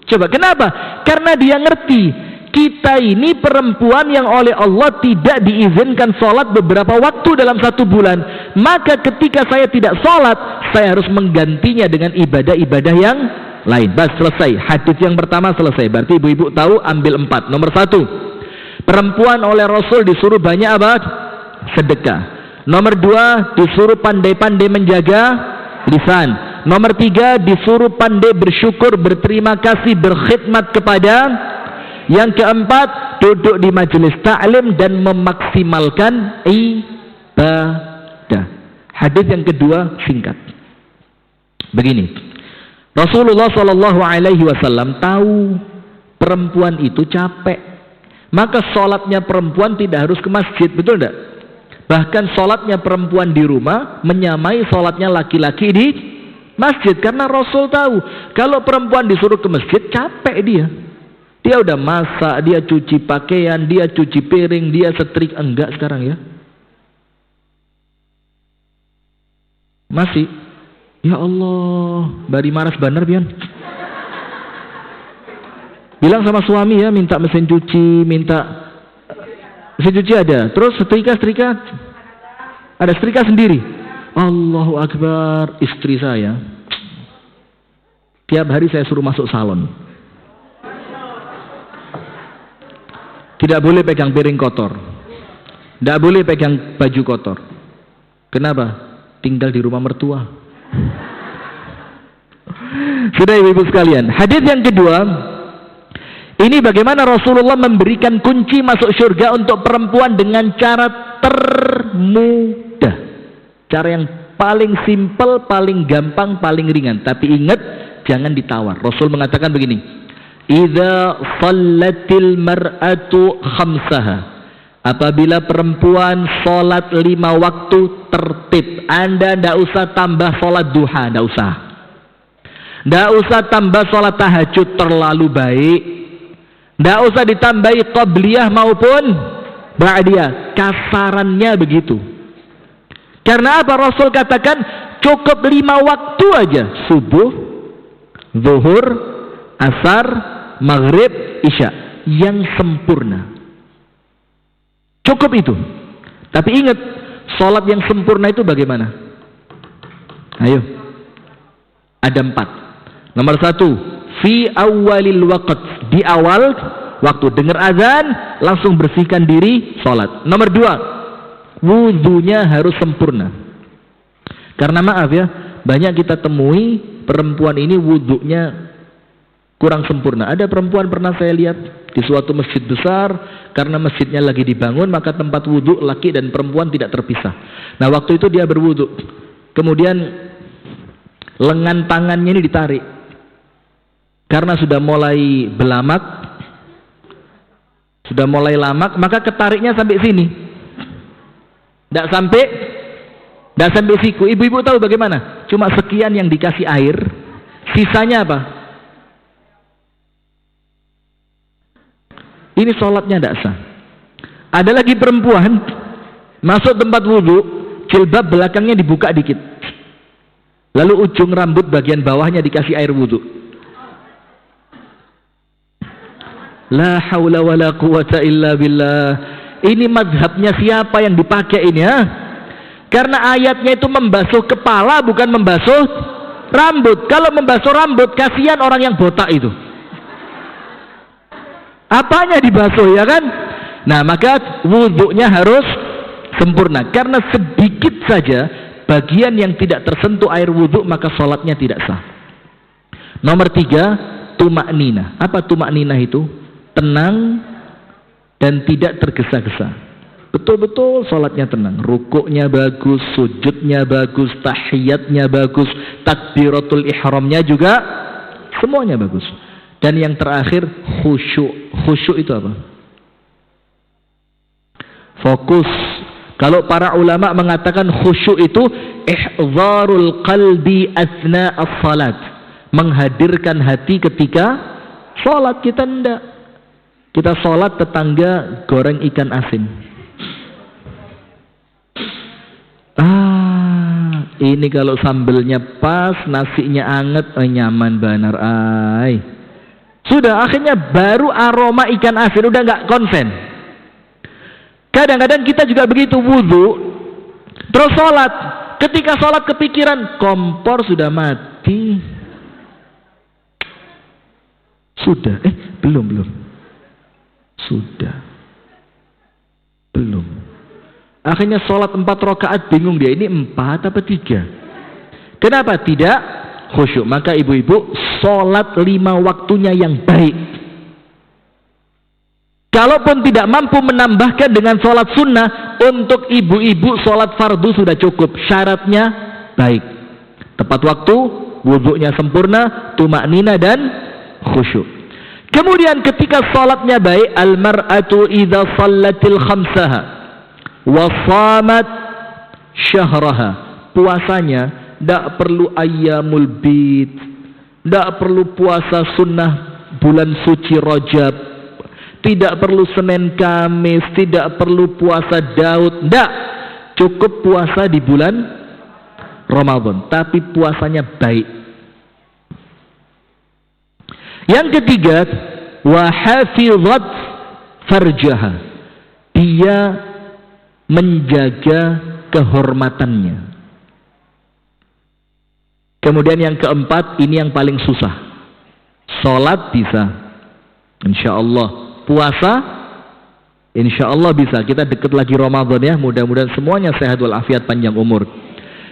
Coba kenapa? Karena dia ngerti kita ini perempuan yang oleh Allah tidak diizinkan sholat beberapa waktu dalam satu bulan. Maka ketika saya tidak sholat, saya harus menggantinya dengan ibadah-ibadah yang lain. Bas, selesai. Hadis yang pertama selesai. Berarti ibu-ibu tahu, ambil 4. Nomor 1, perempuan oleh Rasul disuruh banyak apa? Sedekah. Nomor 2, disuruh pandai-pandai menjaga lisan. Nomor 3, disuruh pandai bersyukur, berterima kasih, berkhidmat kepada. Yang keempat, duduk di majelis ta'lim dan memaksimalkan ibadah. Hadis yang kedua singkat. Begini, Rasulullah SAW tahu perempuan itu capek, maka sholatnya perempuan tidak harus ke masjid, betul tidak? Bahkan sholatnya perempuan di rumah menyamai sholatnya laki-laki di masjid. Karena Rasul tahu kalau perempuan disuruh ke masjid capek dia. Dia udah masak, dia cuci pakaian, dia cuci piring, dia setrika. Enggak sekarang ya. Masih. Ya Allah, bari maras bener pian. Bilang sama suami ya, minta mesin cuci, minta mesin cuci ada. Terus setrika ada setrika sendiri. Allahu Akbar. Istri saya tiap hari saya suruh masuk salon. Tidak boleh pegang piring kotor, tidak boleh pegang baju kotor. Kenapa? Tinggal di rumah mertua. Sudah ibu-ibu sekalian, hadis yang kedua ini bagaimana Rasulullah memberikan kunci masuk surga untuk perempuan dengan cara termudah, cara yang paling simpel, paling gampang, paling ringan. Tapi ingat, jangan ditawar. Rasul mengatakan begini, idza shallatil mar'atu khamsaha, apabila perempuan sholat 5 waktu tertib. Anda tidak usah tambah sholat duha, tidak usah. Tidak usah tambah sholat tahajud terlalu baik. Tidak usah ditambahi qabliyah maupun ba'diyah. Kasarannya begitu. Karena apa? Rasul katakan cukup 5 waktu aja. Subuh, zuhur, asar, maghrib, isya, yang sempurna. Cukup itu. Tapi ingat, sholat yang sempurna itu bagaimana? Ayo. Ada 4. Nomor 1, fi awalil waqt, di awal waktu dengar azan langsung bersihkan diri, sholat. Nomor 2, wudunya harus sempurna. Karena maaf ya, banyak kita temui perempuan ini wudunya kurang sempurna. Ada perempuan pernah saya lihat di suatu masjid besar, karena masjidnya lagi dibangun, maka tempat wudhu laki dan perempuan tidak terpisah. Nah waktu itu dia berwudhu, kemudian lengan tangannya ini ditarik karena sudah mulai belamak, sudah mulai lamak, maka ketariknya sampai sini, tidak sampai siku. Ibu-ibu tahu bagaimana? Cuma sekian yang dikasih air, sisanya apa? Ini sholatnya tidak sah. Ada lagi perempuan masuk tempat wudhu, jilbab belakangnya dibuka dikit, lalu ujung rambut bagian bawahnya dikasih air wudhu. La haula wala quwata illa billah. Ini mazhabnya siapa yang dipakai ini, ha? Karena ayatnya itu membasuh kepala, bukan membasuh rambut. Kalau membasuh rambut, kasihan orang yang botak itu. Apanya dibasuh, ya kan? Nah, maka wudhunya harus sempurna. Karena sedikit saja bagian yang tidak tersentuh air wudhu, maka sholatnya tidak sah. Nomor 3, tumakninah. Apa tumakninah itu? Tenang dan tidak tergesa-gesa. Betul-betul sholatnya tenang, rukuknya bagus, sujudnya bagus, tahiyatnya bagus, takbiratul ihramnya juga semuanya bagus. Dan yang terakhir khusyuk. Khusyuk itu apa? Fokus. Kalau para ulama mengatakan khusyuk itu ihzarul qalbi asna as-salat, menghadirkan hati ketika sholat. Kita enggak. Kita sholat tetangga goreng ikan asin. Ini kalau sambelnya pas, nasinya anget, nyaman benar. Sudah, akhirnya baru aroma ikan asin, udah nggak konsen. Kadang-kadang kita juga begitu, wudhu terus sholat. Ketika sholat kepikiran kompor sudah mati. Sudah, belum. Sudah, belum. Akhirnya sholat 4 rakaat, bingung dia, ini 4 apa 3? Kenapa tidak khusyuk? Maka ibu-ibu, sholat 5 waktunya yang baik. Kalaupun tidak mampu menambahkan dengan sholat sunnah, untuk ibu-ibu sholat fardu sudah cukup. Syaratnya baik, tepat waktu, wudhunya sempurna, tumaknina dan khusyuk. Kemudian ketika sholatnya baik, al-mar'atu idza shallatil khamsaha wasamat syahraha, puasanya tidak perlu ayyamul bid, tidak perlu puasa sunnah bulan suci Rajab, tidak perlu Senin Kamis, tidak perlu puasa Daud, tidak, cukup puasa di bulan Ramadan, tapi puasanya baik. Yang ketiga, wa hafizat farjaha, dia menjaga kehormatannya. Kemudian yang keempat, ini yang paling susah. Sholat bisa, insya Allah. Puasa, insya Allah bisa. Kita dekat lagi Ramadan ya. Mudah-mudahan semuanya sehat walafiat, panjang umur.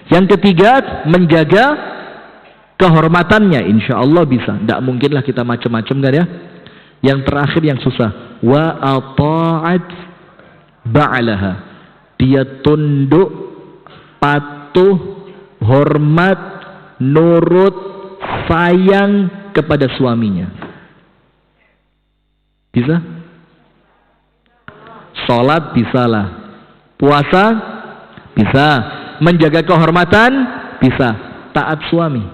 Yang ketiga, menjaga kehormatannya, insya Allah bisa. Tidak mungkinlah kita macam-macam kan ya. Yang terakhir yang susah, wa ata'at ba'alaha, dia tunduk, patuh, hormat, nurut, sayang kepada suaminya. Bisa? Sholat bisalah, puasa bisa, menjaga kehormatan bisa, taat suami.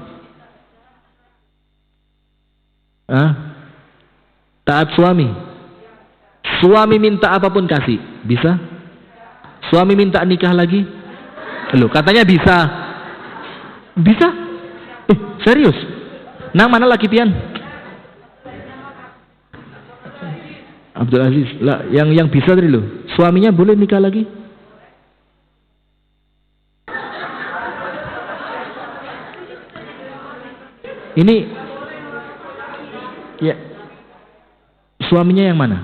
Taat suami. Suami minta apapun kasih, bisa? Suami minta nikah lagi? Loh, katanya bisa. Bisa? Serius? Nang mana lagi pian? Abdul Aziz. Lah, yang bisa tadi loh. Suaminya boleh nikah lagi? Ini ya. Suaminya yang mana?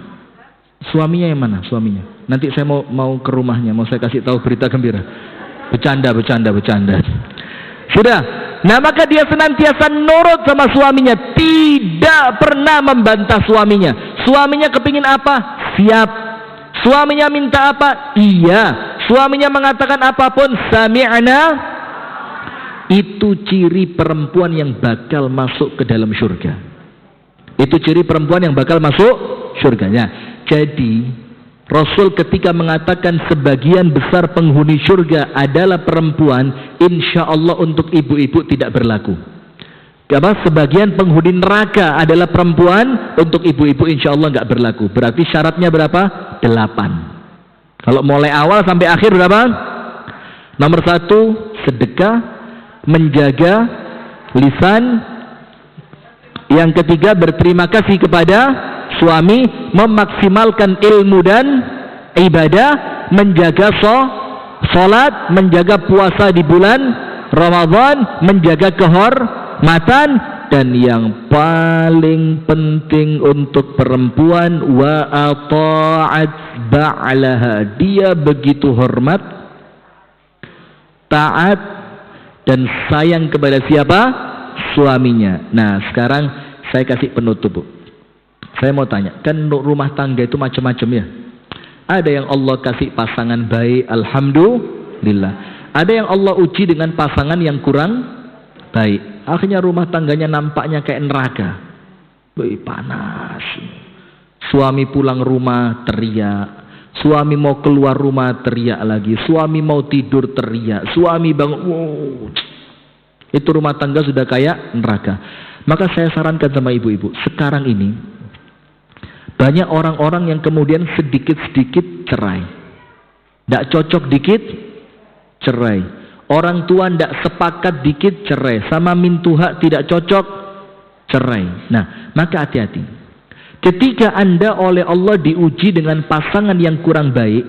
Suaminya yang mana? Suaminya. Nanti saya mau ke rumahnya, mau saya kasih tahu berita gembira. Bercanda. Sudah. Nah, maka dia senantiasa nurut sama suaminya, tidak pernah membantah suaminya. Suaminya kepingin apa? Siap. Suaminya minta apa? Iya. Suaminya mengatakan apapun, sami'na. Itu ciri perempuan yang bakal masuk ke dalam surga. Itu ciri perempuan yang bakal masuk surganya. Jadi Rasul ketika mengatakan sebagian besar penghuni surga adalah perempuan, insya Allah untuk ibu-ibu tidak berlaku. sebagian penghuni neraka adalah perempuan, untuk ibu-ibu insya Allah nggak berlaku. Berarti syaratnya berapa? 8. Kalau mulai awal sampai akhir berapa? Nomor 1, sedekah, menjaga lisan. Yang ketiga, berterima kasih kepada suami, memaksimalkan ilmu dan ibadah, menjaga sholat, menjaga puasa di bulan Ramadan, menjaga kehormatan, dan yang paling penting untuk perempuan, wa ata'at ba'laha, dia begitu hormat, taat dan sayang kepada siapa? Suaminya. Nah, sekarang saya kasih penutup, Bu. Saya mau tanya, kan rumah tangga itu macam-macam ya. Ada yang Allah kasih pasangan baik, alhamdulillah. Ada yang Allah uji dengan pasangan yang kurang baik. Akhirnya rumah tangganya nampaknya kayak neraka. Panas. Suami pulang rumah teriak. Suami mau keluar rumah teriak lagi. Suami mau tidur teriak. Suami bangun. Wow. Itu rumah tangga sudah kayak neraka. Maka saya sarankan sama ibu-ibu, sekarang ini banyak orang-orang yang kemudian sedikit-sedikit cerai. Tidak cocok dikit, cerai. Orang tua tidak sepakat dikit, cerai. Sama mintuha tidak cocok, cerai. Nah, maka hati-hati. Ketika Anda oleh Allah diuji dengan pasangan yang kurang baik,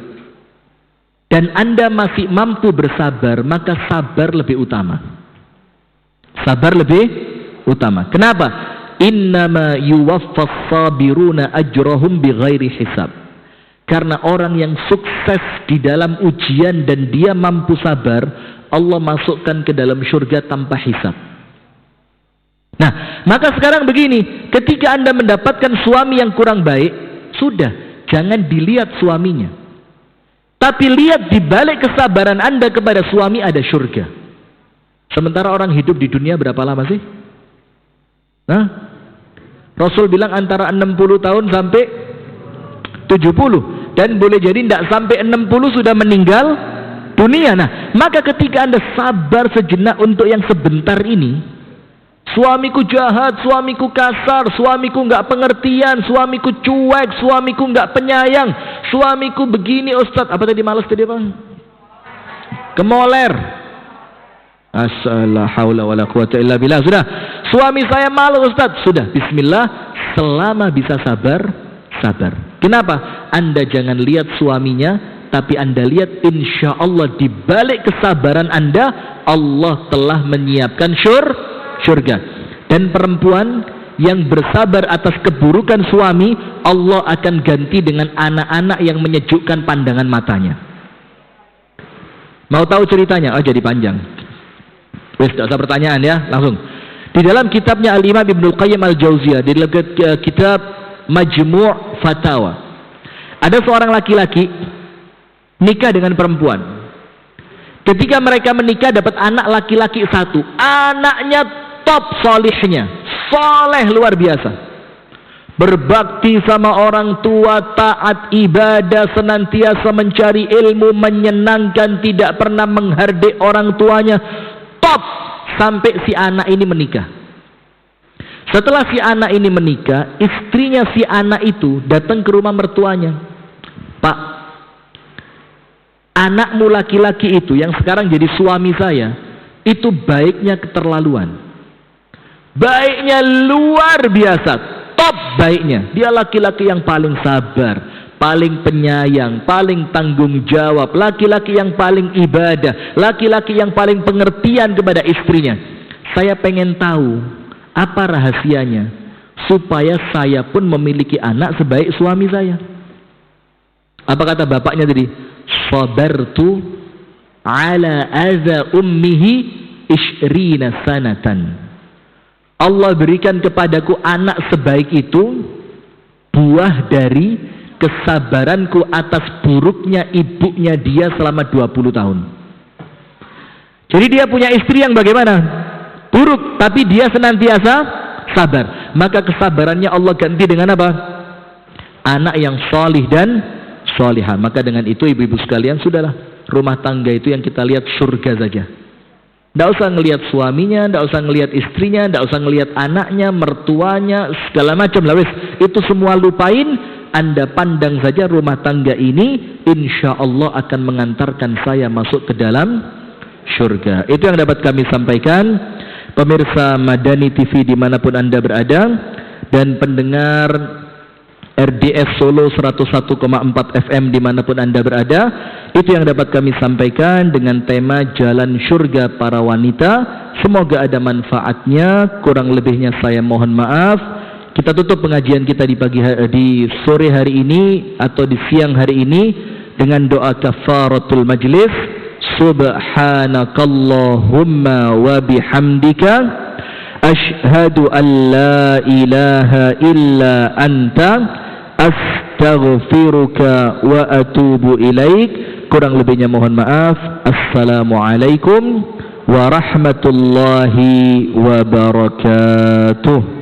dan Anda masih mampu bersabar, maka sabar lebih utama. Sabar lebih utama. Kenapa? Innama yuwaffas sabiruna ajrahum bighairi hisab. Karena orang yang sukses di dalam ujian dan dia mampu sabar, Allah masukkan ke dalam surga tanpa hisab. Nah, maka sekarang begini, ketika Anda mendapatkan suami yang kurang baik, sudah, jangan dilihat suaminya, tapi lihat di balik kesabaran Anda kepada suami ada surga. Sementara orang hidup di dunia berapa lama sih? Nah, Rasul bilang antara 60 tahun sampai 70, dan boleh jadi tidak sampai 60 sudah meninggal dunia. Nah, maka ketika Anda sabar sejenak untuk yang sebentar ini, suamiku jahat, suamiku kasar, suamiku nggak pengertian, suamiku cuek, suamiku nggak penyayang, suamiku begini, Ustadz, apa tadi malas tadi Bang? Kemoler. Asala haula wala quwata illa billah. Sudah, suami saya malu Ustaz. Sudah, bismillah, selama bisa sabar, sabar. Kenapa? Anda jangan lihat suaminya, tapi Anda lihat insya Allah di balik kesabaran Anda, Allah telah menyiapkan surga. Dan perempuan yang bersabar atas keburukan suami, Allah akan ganti dengan anak-anak yang menyejukkan pandangan matanya. Mau tahu ceritanya? Oh, jadi panjang. Tidak usah pertanyaan ya, langsung. Di dalam kitabnya Al-Imam Ibnul Qayyim Al-Jauziyah, di dalam kitab Majmu' Fatawa, ada seorang laki-laki nikah dengan perempuan. Ketika mereka menikah dapat anak laki-laki satu. Anaknya top solihnya, soleh luar biasa. Berbakti sama orang tua, taat ibadah, senantiasa mencari ilmu, menyenangkan, tidak pernah menghardik orang tuanya. Top, sampai si anak ini menikah. Setelah si anak ini menikah, istrinya si anak itu datang ke rumah mertuanya. Pak, anakmu laki-laki itu yang sekarang jadi suami saya, itu baiknya keterlaluan. Baiknya luar biasa, top baiknya. Dia laki-laki yang paling sabar, paling penyayang, paling tanggung jawab, laki-laki yang paling ibadah, laki-laki yang paling pengertian kepada istrinya. Saya pengen tahu apa rahasianya supaya saya pun memiliki anak sebaik suami saya. Apa kata bapaknya tadi? Sabartu ala adza ummihi 20 sanatan. Allah berikan kepadaku anak sebaik itu buah dari kesabaranku atas buruknya ibunya dia selama 20 tahun. Jadi dia punya istri yang bagaimana? Buruk, tapi dia senantiasa sabar. Maka kesabarannya Allah ganti dengan apa? Anak yang solih dan solihah. Maka dengan itu ibu-ibu sekalian, sudahlah, rumah tangga itu yang kita lihat surga saja. Tidak usah ngelihat suaminya, tidak usah ngelihat istrinya, tidak usah ngelihat anaknya, mertuanya, segala macam lah wis. Itu semua lupain. Anda pandang saja rumah tangga ini, insya Allah akan mengantarkan saya masuk ke dalam surga. Itu yang dapat kami sampaikan. Pemirsa Madani TV dimanapun Anda berada, dan pendengar RDS Solo 101,4 FM dimanapun Anda berada, itu yang dapat kami sampaikan dengan tema Jalan Surga Para Wanita. Semoga ada manfaatnya. Kurang lebihnya saya mohon maaf. Kita tutup pengajian kita di sore hari ini atau di siang hari ini dengan doa kafaratul majlis. Subhanakallahumma wa bihamdika asyhadu an la ilaha illa anta astaghfiruka wa atubu ilaik. Kurang lebihnya mohon maaf. Assalamualaikum warahmatullahi wabarakatuh.